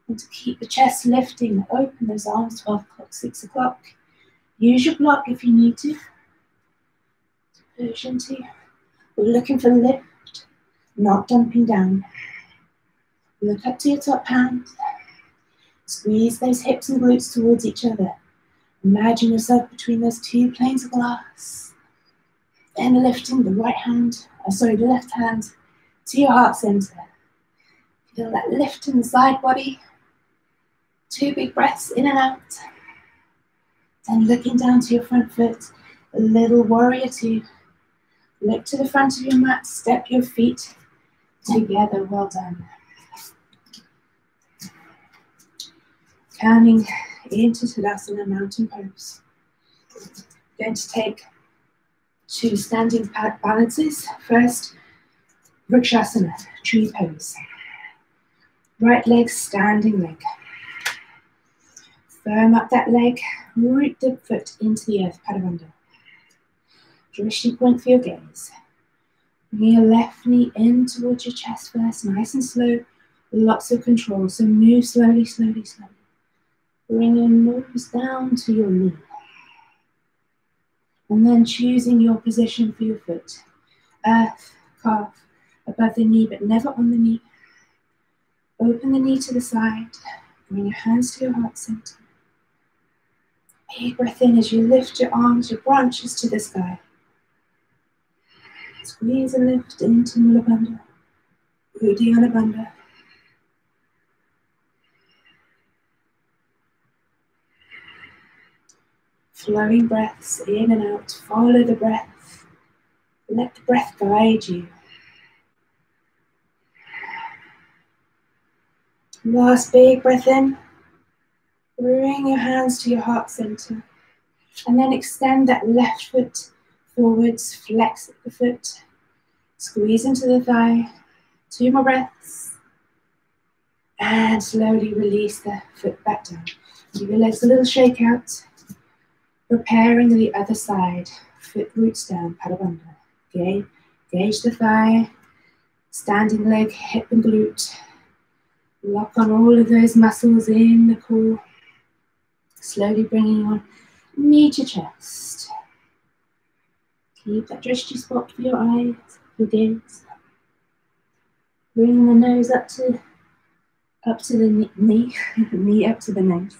And to keep the chest lifting, open those arms, 12 o'clock, 6 o'clock. Use your block if you need to. Version 2. We're looking for lift, not dumping down. Look up to your top hand. Squeeze those hips and glutes towards each other. Imagine yourself between those two planes of glass. Then lifting the the left hand to your heart center. Feel that lift in the side body. 2 big breaths in and out. Then looking down to your front foot, a little warrior two. Look to the front of your mat, step your feet together, well done. Coming into Tadasana, mountain pose. Going to take 2 standing balances. First, Vrikshasana, tree pose. Right leg, standing leg. Firm up that leg, root the foot into the earth, Padavanda. Drishti point for your gaze. Bring your left knee in towards your chest first, nice and slow, lots of control. So move slowly, slowly, slowly. Bring your nose down to your knee. And then choosing your position for your foot. Earth, calf, above the knee, but never on the knee. Open the knee to the side. Bring your hands to your heart center. Big breath in as you lift your arms, your branches to the sky. Squeeze and lift into Mula Bandha, Uddiyana Bandha. Flowing breaths in and out, follow the breath. Let the breath guide you. Last big breath in. Bring your hands to your heart center. And then extend that left foot forwards, flex the foot. Squeeze into the thigh. 2 more breaths. And slowly release the foot back down. Give your legs a little shake out. Preparing the other side. Foot roots down, Padavanda. Okay. Gauge the thigh. Standing leg, hip and glute. Lock on all of those muscles in the core. Slowly bringing your knee to chest. Keep that drishti spot for your eyes, your gaze. Bring the nose up to the knee, knee up to the nose.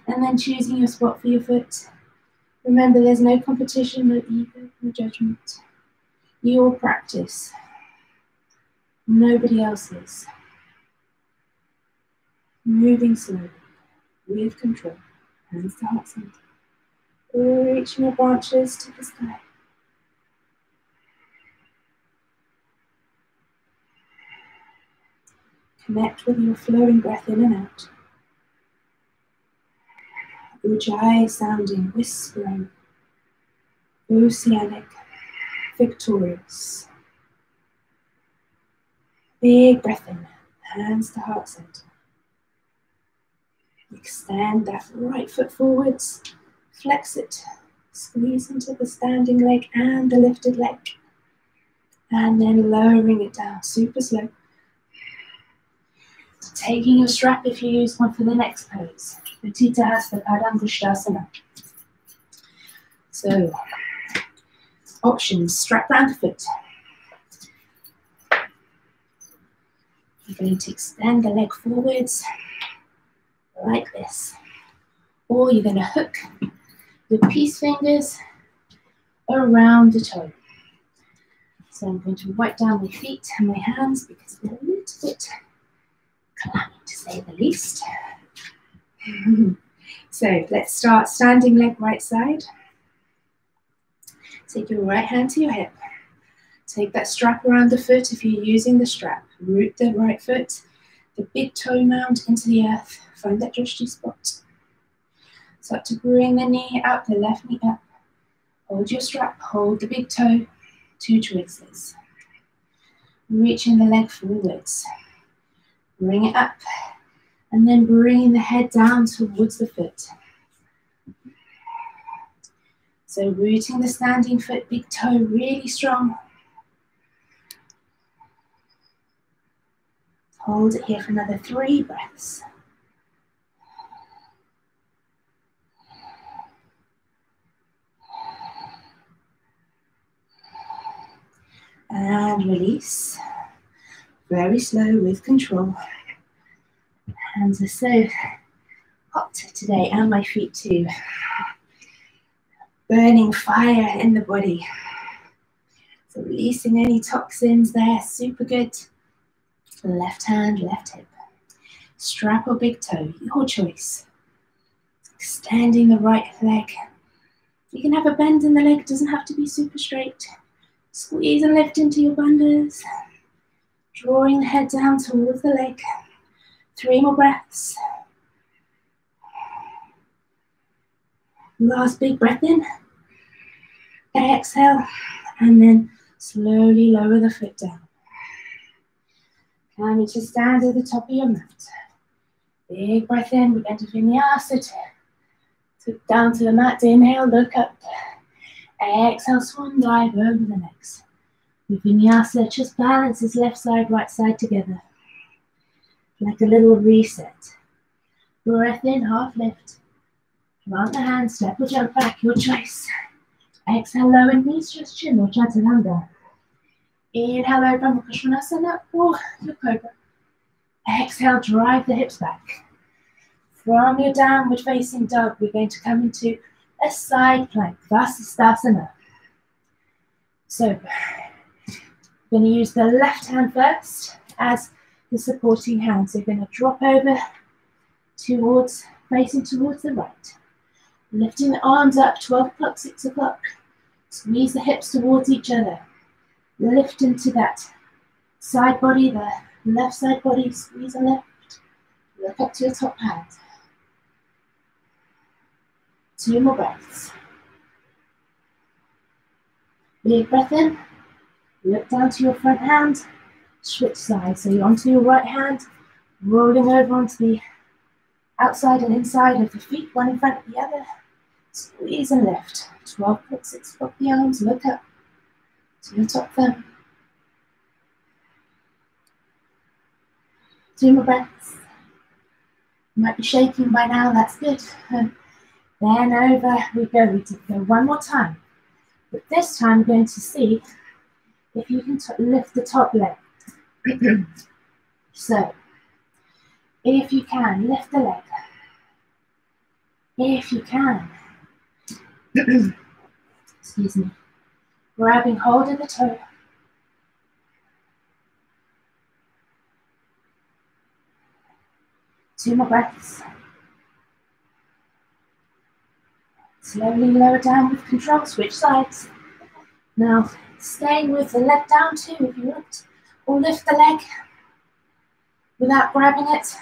And then choosing your spot for your foot. Remember, there's no competition, no ego, no judgment. Your practice. Nobody else's. Moving slowly, with control. Hands to heart center. Reaching your branches to the sky. Connect with your flowing breath in and out. Ujjayi sounding, whispering, oceanic, victorious. Big breath in, hands to heart center. Extend that right foot forwards, flex it, squeeze into the standing leg and the lifted leg. And then lowering it down, super slow. Taking your strap if you use one for the next pose. Utthita Hasta Padangusthasana. So, options, strap round the foot. You're going to extend the leg forwards, like this. Or you're going to hook the peace fingers around the toe. So I'm going to wipe down my feet and my hands because they're a little bit Climbing to say the least. So let's start standing leg right side. Take your right hand to your hip. Take that strap around the foot if you're using the strap. Root the right foot, the big toe mound into the earth. Find that drishti spot. Start to bring the knee up, the left knee up. Hold your strap, hold the big toe. 2 choices. Reaching the leg forwards. Bring it up. And then bringing the head down towards the foot. So rooting the standing foot, big toe really strong. Hold it here for another 3 breaths. And release. Very slow with control. Hands are so hot today, and my feet too. Burning fire in the body. So releasing any toxins there, super good. Left hand, left hip. Strap or big toe, your choice. Extending the right leg. You can have a bend in the leg, it doesn't have to be super straight. Squeeze and lift into your bandhas. Drawing the head down towards the leg. 3 more breaths. Last big breath in. Exhale. And then slowly lower the foot down. Coming to stand at the top of your mat. Big breath in. We're going to Vinyasa. Down to the mat. Inhale, look up. Exhale, swan dive over the legs. With Vinyasa, just balances left side, right side together. Like a little reset. Breath in, half lift. Plant the hands, step or jump back, your choice. Exhale, lower knees, just chin or chaturanga. Inhale, Urdhva Mukha Svanasana or your cobra. Exhale, drive the hips back. From your downward facing dog, we're going to come into a side plank, Vasisthasana. So, we're going to use the left hand first as the supporting hand. So, you're going to drop over towards, facing towards the right. Lifting the arms up, 12 o'clock, 6 o'clock. Squeeze the hips towards each other. Lift into that side body, the left side body, squeeze and lift. Look up to your top hand. 2 more breaths. Big breath in. Look down to your front hand. Switch sides. So you're onto your right hand, rolling over onto the outside and inside of the feet, one in front of the other. Squeeze and lift. 12 foot, 6 foot the arms. Look up to your top thumb. 2 more breaths. You might be shaking by now, that's good. Then over we go. We go one more time. But this time we're going to see if you can lift the top leg. So, if you can, lift the leg. If you can. Excuse me. Grabbing hold of the toe. Two more breaths. Slowly lower down with control, switch sides. Now, staying with the leg down too if you want, or lift the leg without grabbing it.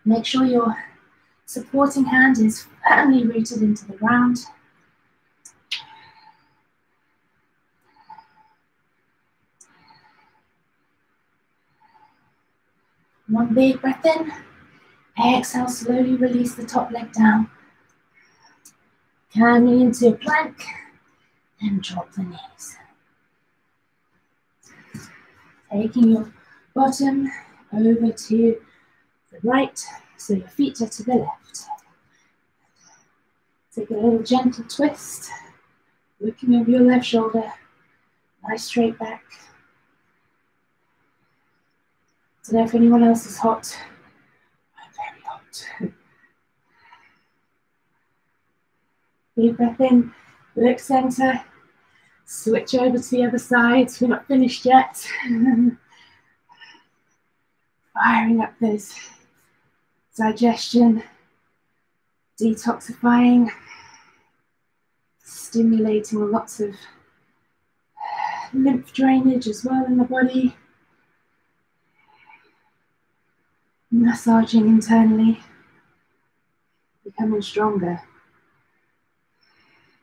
Make sure your supporting hand is firmly rooted into the ground. One big breath in. Exhale, slowly release the top leg down. Coming into a plank and drop the knees. Taking your bottom over to the right, so your feet are to the left. Take a little gentle twist, looking over your left shoulder, nice straight back. Don't know if anyone else is hot. I'm very hot. Deep breath in, look center, switch over to the other side. We're not finished yet. firing up those digestion, detoxifying, stimulating lots of lymph drainage as well in the body, massaging internally, becoming stronger.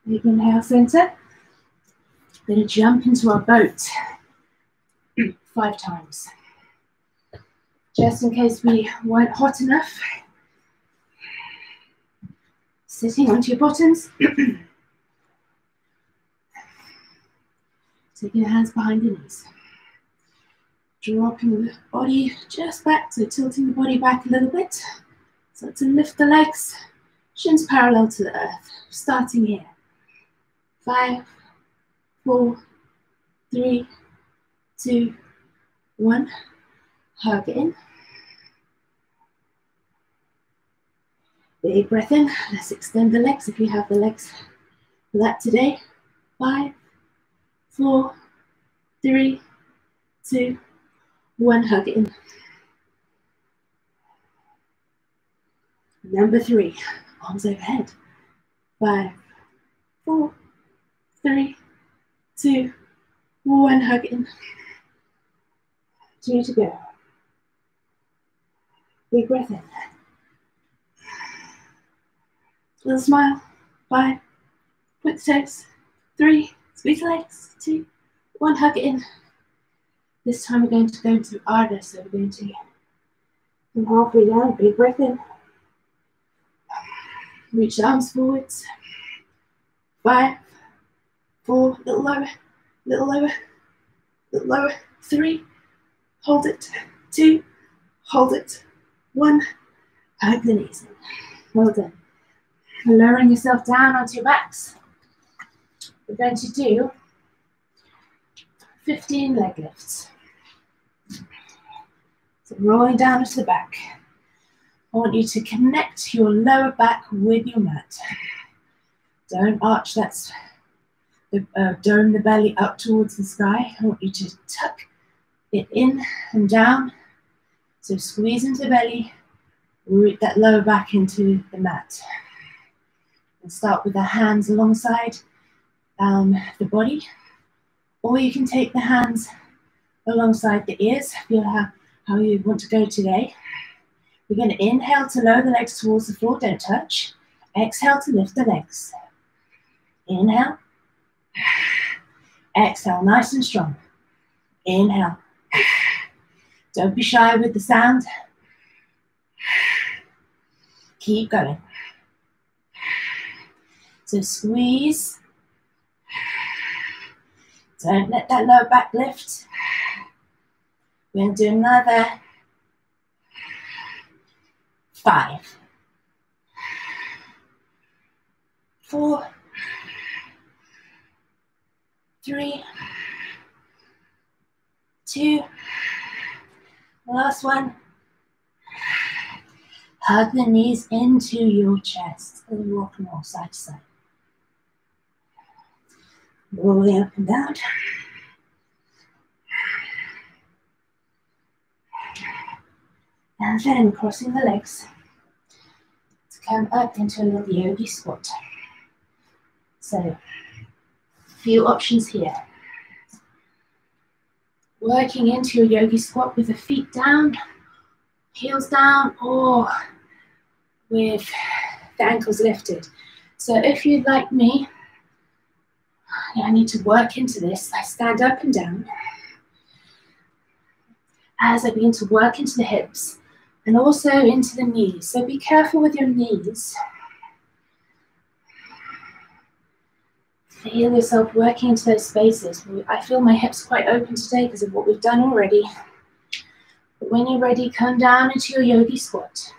Big inhale, center. Going to jump into our boat 5 times. Just in case we weren't hot enough. Sitting onto your bottoms. Taking your hands behind the knees. Dropping the body just back, so tilting the body back a little bit. So to lift the legs, shins parallel to the earth. Starting here. 5, 4, 3, 2, 1. Hug in. Big breath in. Let's extend the legs if you have the legs for that today. 5, 4, 3, 2, 1. Hug in. Number 3. Arms overhead. 5, 4, 3, 2, 1. Hug in. 2 to go. Big breath in. Little smile. 5. Point the toes. 3. Squeeze the legs. 2, 1. Hug it in. This time we're going to go into Ardha, so we're going to come halfway down. Big breath in. Reach the arms forwards. 5, 4. Little lower. Little lower. Little lower. 3. Hold it. 2. Hold it. 1. Hug the knees in. Well done. Lowering yourself down onto your backs. We're going to do 15 leg lifts. So rolling down onto the back. I want you to connect your lower back with your mat. Don't arch, that's dome the belly up towards the sky. I want you to tuck it in and down. So squeeze into the belly, root that lower back into the mat. And start with the hands alongside the body. Or you can take the hands alongside the ears. Feel how you want to go today. We're going to inhale to lower the legs towards the floor, don't touch. Exhale to lift the legs. Inhale. Exhale, nice and strong. Inhale. Don't be shy with the sound. Keep going. So squeeze. Don't let that lower back lift. We're going to do another 5, 4, 3, 2, last one. Hug the knees into your chest and rock and roll side to side. Rolling up and down. And then crossing the legs to come up into a little yogi squat. So, a few options here. Working into your yogi squat with the feet down, heels down, or with the ankles lifted. So if you'd like me, I need to work into this. I stand up and down as I begin to work into the hips and also into the knees. So be careful with your knees. Feel yourself working into those spaces. I feel my hips quite open today because of what we've done already. But when you're ready, come down into your yogi squat.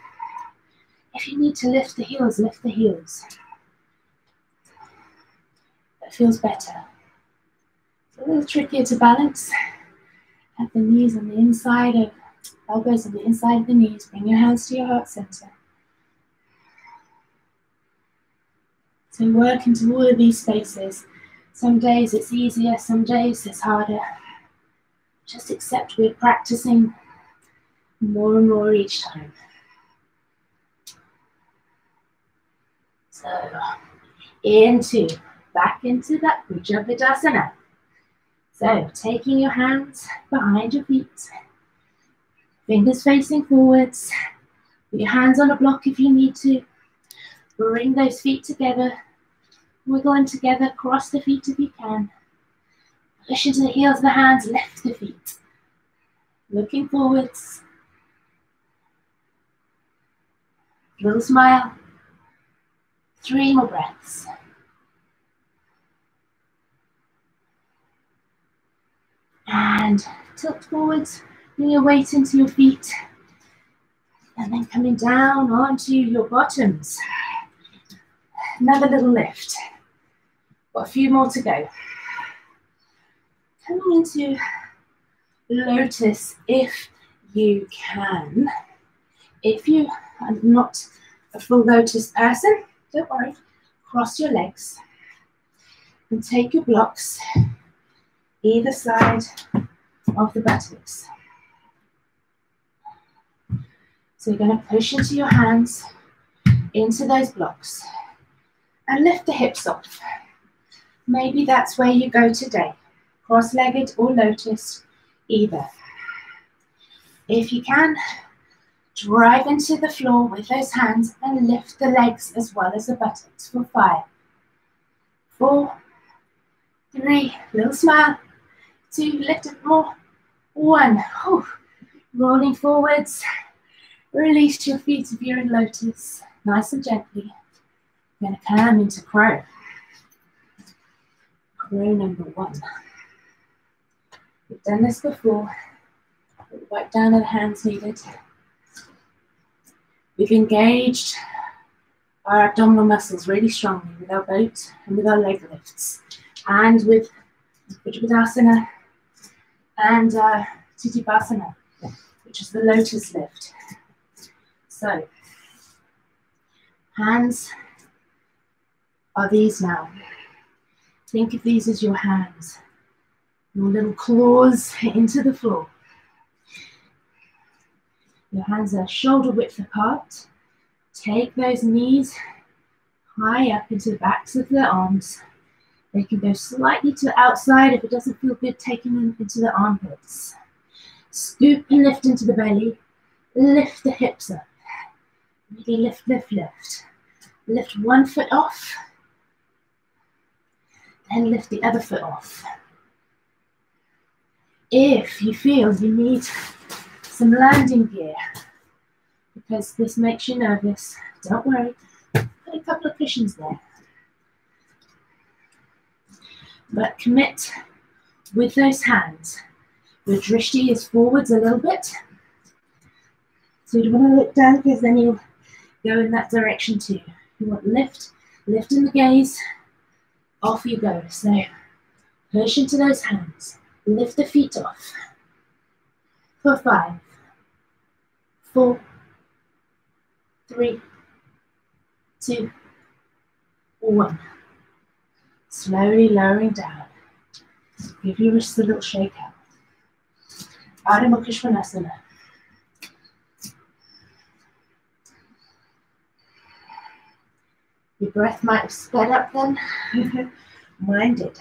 If you need to lift the heels, lift the heels. That feels better. It's a little trickier to balance. Have the knees on the inside of, elbows on the inside of the knees. Bring your hands to your heart center. So work into all of these spaces. Some days it's easier, some days it's harder. Just accept we're practicing More and more each time. So, back into that Bhujangadasana. So, taking your hands behind your feet, fingers facing forwards, put your hands on a block if you need to. Bring those feet together, wiggle them together, cross the feet if you can. Push into the heels of the hands, lift the feet. Looking forwards. Little smile. 3 more breaths. And tilt forwards, bring your weight into your feet. And then coming down onto your bottoms. Another little lift. Got a few more to go. Coming into lotus if you can. If you are not a full lotus person, don't worry. Cross your legs and take your blocks either side of the buttocks. So you're going to push into your hands, into those blocks, and lift the hips off. Maybe that's where you go today, cross-legged or lotus, either. If you can, drive into the floor with those hands and lift the legs as well as the buttocks for 5, 4, 3, little smile, 2, lift it more, 1, rolling forwards, release your feet if you're in lotus, nice and gently. You're going to come into crow. Crow number 1. We've done this before. Wipe down the hands needed. We've engaged our abdominal muscles really strongly with our boat and with our leg lifts. And with Bhujangadasana and Titipasana, which is the lotus lift. So, hands are these now. Think of these as your hands. Your little claws into the floor. Your hands are shoulder width apart. Take those knees high up into the backs of the arms. They can go slightly to the outside if it doesn't feel good, taking them into the armpits. Scoop and lift into the belly. Lift the hips up. Really lift, lift, lift. Lift one foot off. Then lift the other foot off. If you feel you need some landing gear, because this makes you nervous, don't worry. Put a couple of cushions there. But commit with those hands. Your drishti is forwards a little bit. So you don't want to look down because then you'll go in that direction too. You want lift, lift in the gaze, off you go. So push into those hands, lift the feet off. For 5, 4, 3, 2, 1. Slowly lowering down. Give your wrists a little shake out. Ardha Mukha Svanasana. Your breath might have sped up then. Mine did.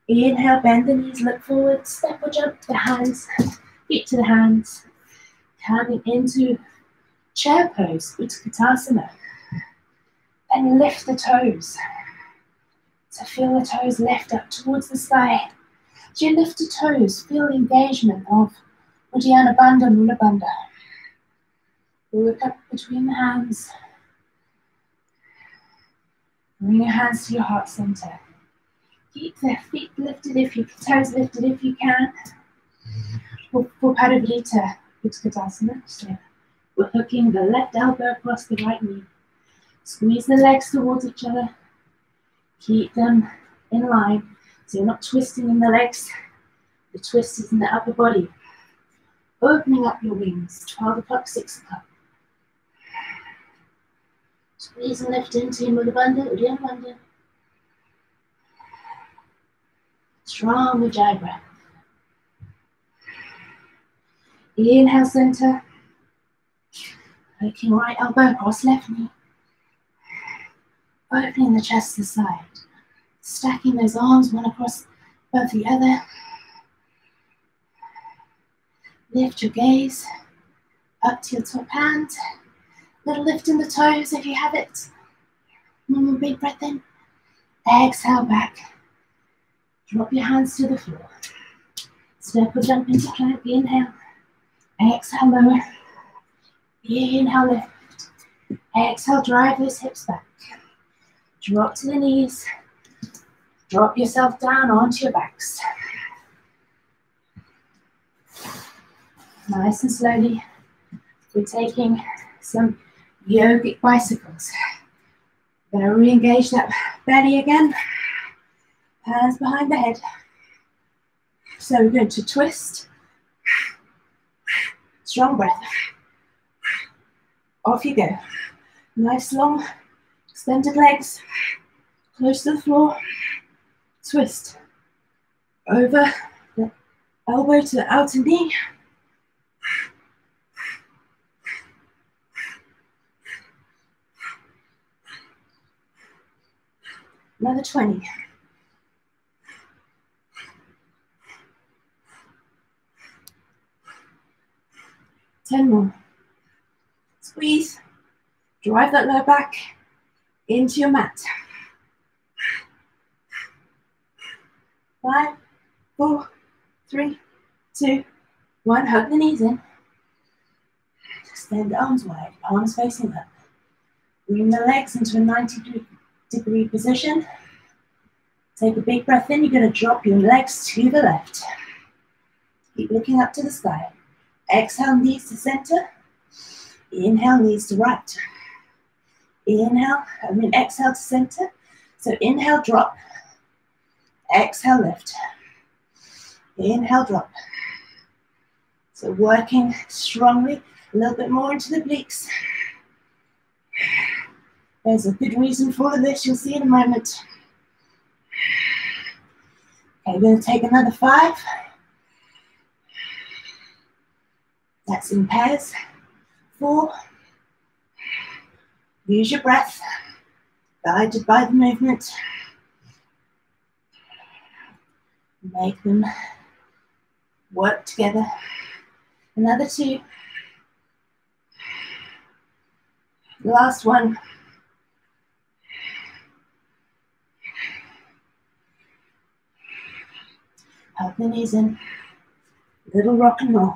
Inhale, bend the knees, look forward, step or jump the hands, feet to the hands. Coming into chair pose, Utkatasana. And lift the toes. So feel the toes lift up towards the sky. As you lift the toes, feel the engagement of Uddiyana Bandha, Mula Bandha. Look up between the hands. Bring your hands to your heart center. Keep the feet lifted if you can, toes lifted if you can. For Padavalita Utkatasana. So we're hooking the left elbow across the right knee. Squeeze the legs towards each other. Keep them in line. So you're not twisting in the legs. The twist is in the upper body. Opening up your wings. 12 o'clock, 6 o'clock. Squeeze and lift into Mula Bandha, Uddiyana Bandha. Strong Ujjayi breath. Inhale, center. Looking right elbow across left knee. Opening the chest to the side. Stacking those arms one across above the other. Lift your gaze up to your top hand. Little lift in the toes if you have it. One more big breath in. Exhale back. Drop your hands to the floor. Step or jump into plank. Inhale. Exhale, lower. Inhale, lift. Exhale, drive those hips back. Drop to the knees. Drop yourself down onto your backs. Nice and slowly, we're taking some yogic bicycles. Going to re-engage that belly again. Hands behind the head. So we're going to twist. Strong breath. Off you go. Nice long extended legs. Close to the floor. Twist. Over the elbow to the outer knee. Another 20. Ten more. Squeeze. Drive that lower back into your mat. 5, 4, 3, 2, 1. Hug the knees in. Extend the arms wide, palms facing up. Bring the legs into a 90-degree position. Take a big breath in. You're going to drop your legs to the left. Keep looking up to the sky. Exhale, knees to center. Inhale, knees to right. Exhale to center. So inhale, drop. Exhale, lift. Inhale, drop. So working strongly, a little bit more into the obliques. There's a good reason for this, you'll see in a moment. Okay, we're going to take another 5. That's in pairs. 4. Use your breath, guided by the movement. Make them work together. Another 2. Last one. Hug the knees in. Little rock and roll.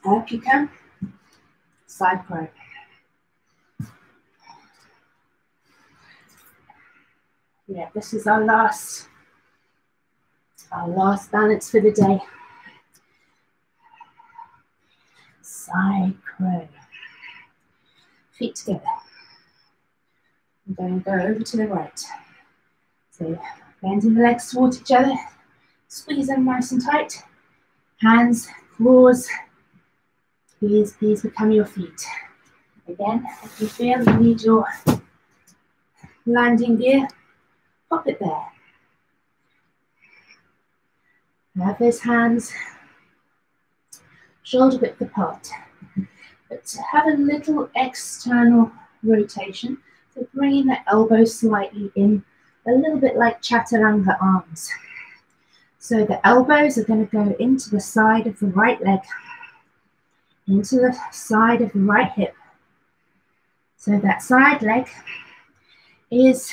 Up you come. Side crow. Yeah, this is our last balance for the day. Side crow. Feet together. We're going to go over to the right. So bending the legs towards each other. Squeeze them nice and tight. Hands, claws. Please become your feet. Again, if you feel you need your landing gear, pop it there. Have those hands shoulder width apart. But have a little external rotation. So bringing the elbows slightly in, a little bit like chaturanga arms. So the elbows are going to go into the side of the right leg, into the side of the right hip. So that side leg is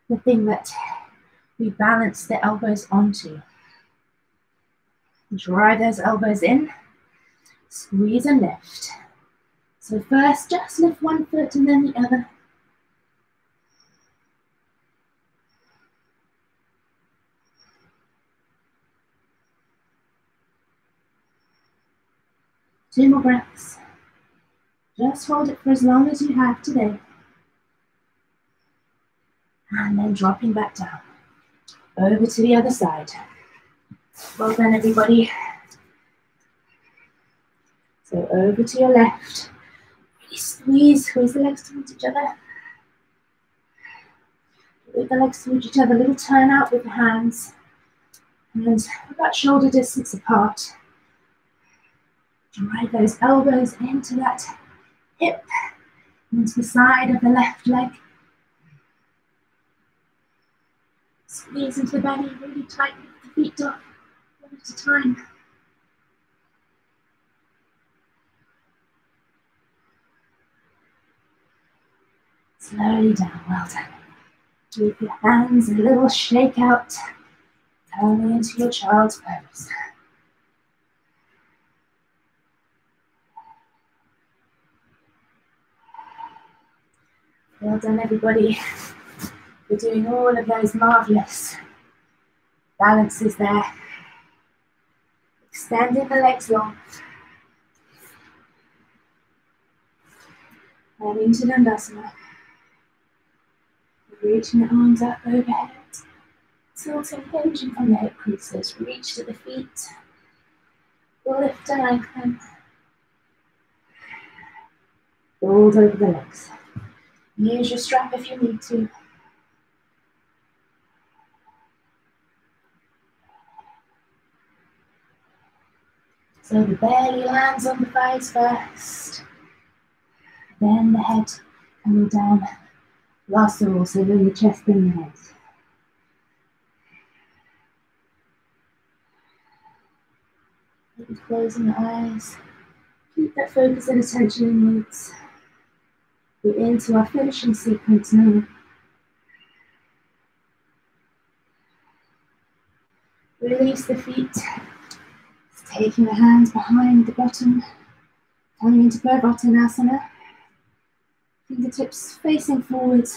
the thing that we balance the elbows onto. Drive those elbows in, squeeze and lift. So first, just lift one foot and then the other. Two more breaths. Just hold it for as long as you have today. And then dropping back down. Over to the other side. Well done, everybody. So over to your left. Really squeeze the legs towards each other. With the legs towards each other, a little turn out with the hands. And about shoulder distance apart. Drive those elbows into that hip, into the side of the left leg. Squeeze into the belly, really tight, lift the feet up, one at a time. Slowly down, well done. With your hands, a little shake out, coming into your child's pose. Well done, everybody. You're doing all of those marvelous balances there. Extending the legs long. And into Dandasana. Reaching the arms up overhead. Tilting, hinging from the hip creases. Reach to the feet. Lift and lengthen. Fold over the legs. Use your strap if you need to. So the belly lands on the thighs first. Then the head coming down. Last of all, so then the chest and the head. Maybe closing the eyes. Keep that focus and attention inwards. We're into our finishing sequence now. Release the feet. Taking the hands behind the bottom. Coming into Purvottanasana. Fingertips facing forwards.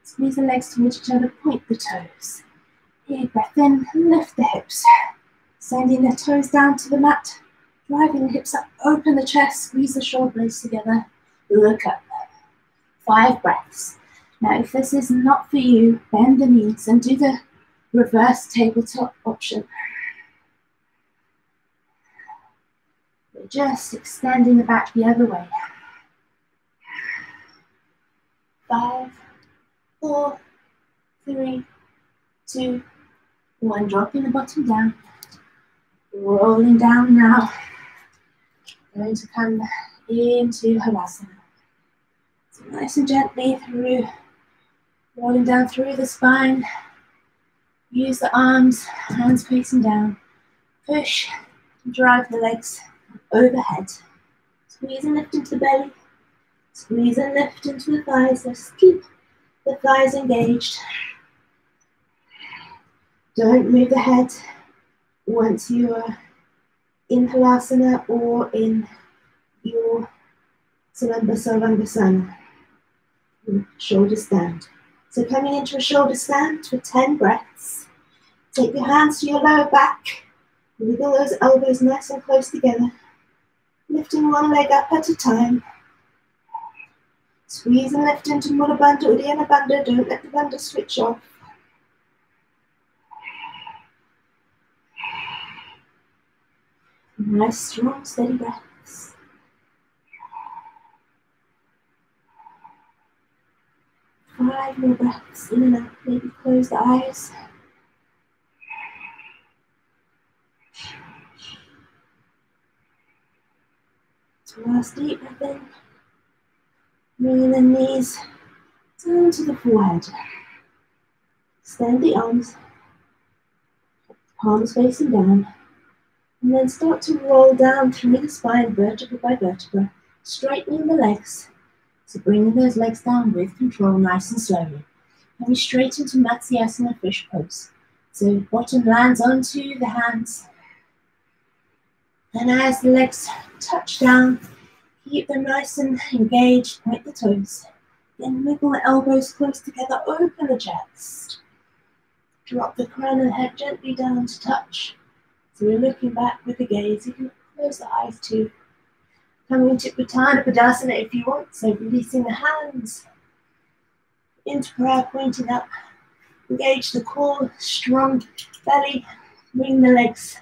Squeeze the legs towards each other, point the toes. Big breath in, lift the hips. Sending the toes down to the mat. Driving the hips up, open the chest, squeeze the shoulder blades together. Look up. 5 breaths. Now if this is not for you, bend the knees and do the reverse tabletop option. We're just extending the back the other way. 5, 4, 3, 2, 1. Dropping the bottom down. Rolling down now. Going to come into Halasana. So nice and gently through, rolling down through the spine. Use the arms, hands facing down. Push, drive the legs overhead. Squeeze and lift into the belly. Squeeze and lift into the thighs. Let's keep the thighs engaged. Don't move the head once you are in Halasana or in your Sarvangasana. Shoulder stand. So coming into a shoulder stand for 10 breaths. Take your hands to your lower back. Wiggle those elbows nice and close together. Lifting one leg up at a time. Squeeze and lift into Mula Bandha, Uddiyana Bandha. Don't let the bandha switch off. Nice, strong, steady breaths. Five more breaths in and out. Maybe close the eyes. So last deep breath in. Bringing the knees down to the forehead. Extend the arms. Palms facing down. And then start to roll down through the spine, vertebra by vertebra, straightening the legs. So bringing those legs down with control, nice and slowly. Coming straight into Matsyasana, fish pose. So bottom lands onto the hands. And as the legs touch down, keep them nice and engaged, point the toes. Then wiggle the elbows close together, open the chest. Drop the crown of the head gently down to touch. So we're looking back with the gaze. You can close the eyes too. Coming into Uttana Padasana if you want. So releasing the hands into prayer, pointing up. Engage the core, strong belly. Bring the legs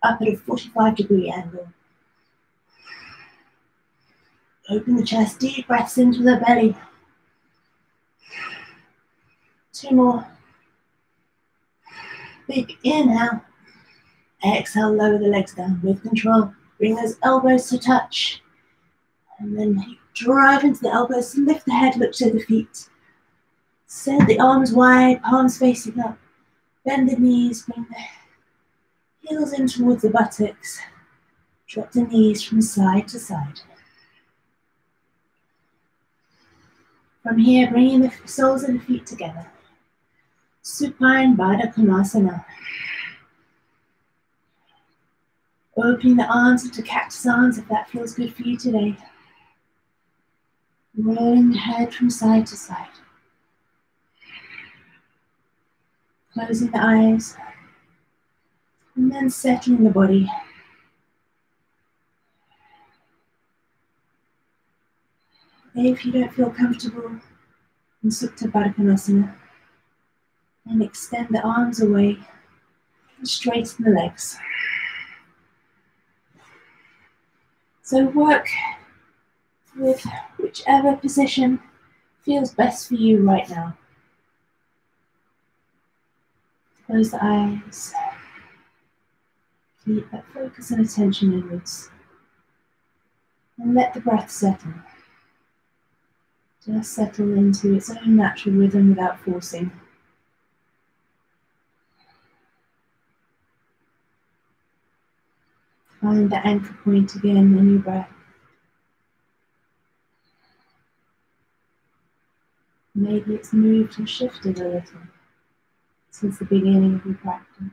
up at a 45-degree angle. Open the chest, deep breaths into the belly. 2 more. Big inhale. Exhale, lower the legs down with control. Bring those elbows to touch. And then drive into the elbows, lift the head, look to the feet. Send the arms wide, palms facing up. Bend the knees, bring the heels in towards the buttocks. Drop the knees from side to side. From here, bringing the soles of the feet together. Supine Baddha Konasana. Opening the arms into cactus arms if that feels good for you today. Rolling the head from side to side. Closing the eyes. And then settling the body. If you don't feel comfortable in Supta Baddha Konasana, and extend the arms away and straighten the legs. So work with whichever position feels best for you right now. Close the eyes. Keep that focus and attention inwards. And let the breath settle. Just settle into its own natural rhythm without forcing. Find the anchor point again in your breath. Maybe it's moved and shifted a little since the beginning of your practice.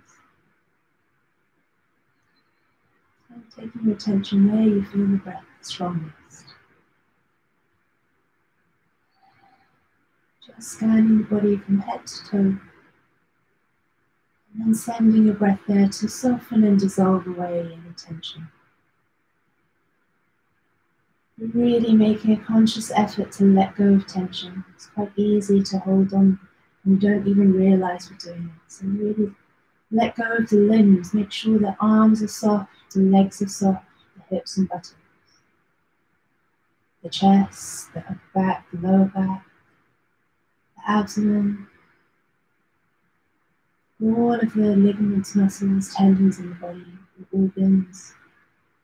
So taking your attention where you feel the breath strongest. Just scanning the body from head to toe. And then sending your breath there to soften and dissolve away any tension. Really making a conscious effort to let go of tension. It's quite easy to hold on and we don't even realize we're doing it. So really let go of the limbs. Make sure the arms are soft, the legs are soft, the hips and buttocks. The chest, the upper back, the lower back, the abdomen. All of the ligaments, muscles, tendons in the body, the organs.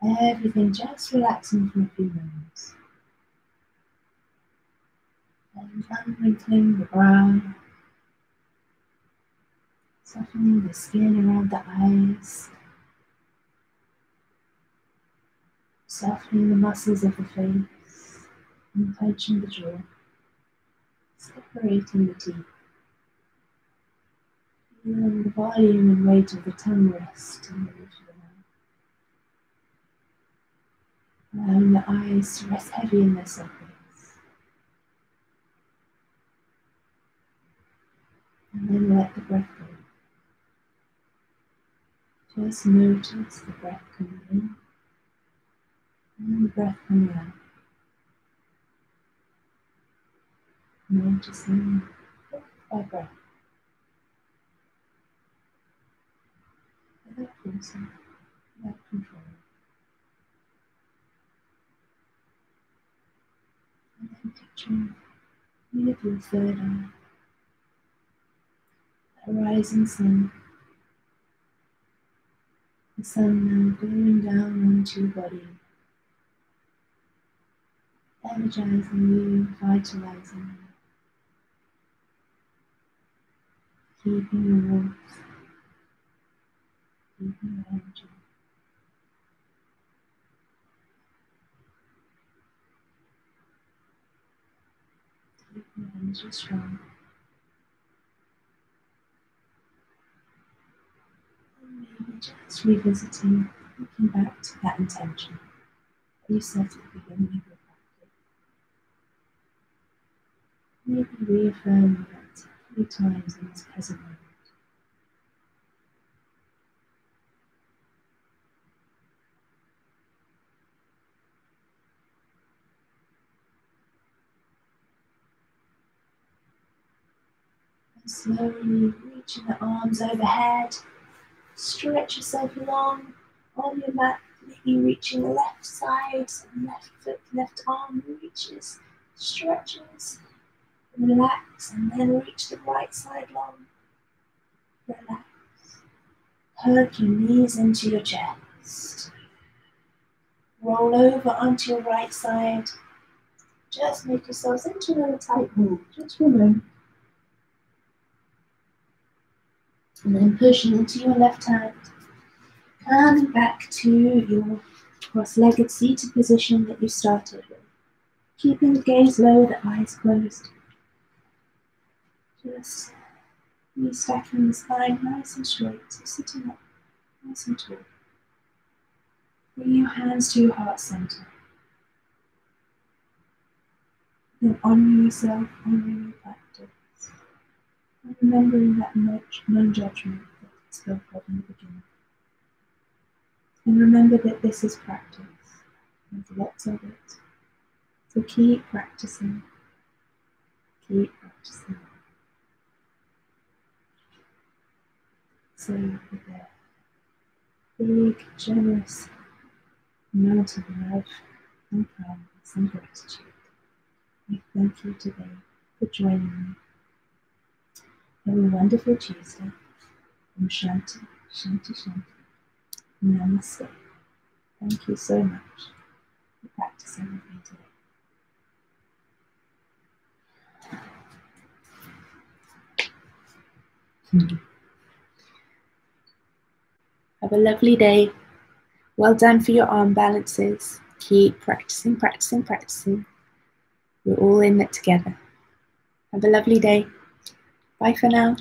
Everything just relaxing for a few moments. And unwrinkling the brow, softening the skin around the eyes, softening the muscles of the face, and clenching the jaw, separating the teeth. Feeling the volume and weight of the tongue rest in the roof of the mouth. Allowing the eyes to rest heavy in their sockets. And then let the breath go. Just notice the breath coming in and the breath coming out. Noticing breath by breath. Without forcing, without control. And then picturing with your third eye, the rising sun. The sun now going down onto your body, energizing you, vitalizing you, keeping your warmth, keeping your energy. Keeping your energy strong. And maybe just revisiting, looking back to that intention that you set at the beginning of your practice. Maybe reaffirming that a few times in this present moment. And slowly reaching the arms overhead. Stretch yourself long on your mat, maybe reaching the left side, left foot, left arm reaches, stretches, relax, and then reach the right side long, relax, Hug your knees into your chest. Roll over onto your right side. Just make yourselves into a little tight ball, just for a moment. And then pushing into your left hand. Coming back to your cross-legged seated position that you started with. Keeping the gaze low, the eyes closed. Just restacking the spine nice and straight. So sitting up nice and tall. Bring your hands to your heart center. Then honor yourself, honoring your practice. And remembering that non-judgment that I spoke of in the beginning. And remember that this is practice. There's lots of it. So keep practicing. Keep practicing. So with a big, generous amount of love and kindness and gratitude, I thank you today for joining me. Have a wonderful Tuesday. Om Shanti, Shanti, Shanti. Namaste. Thank you so much for practicing with me today. Have a lovely day. Well done for your arm balances. Keep practicing, practicing, practicing. We're all in it together. Have a lovely day. Bye for now.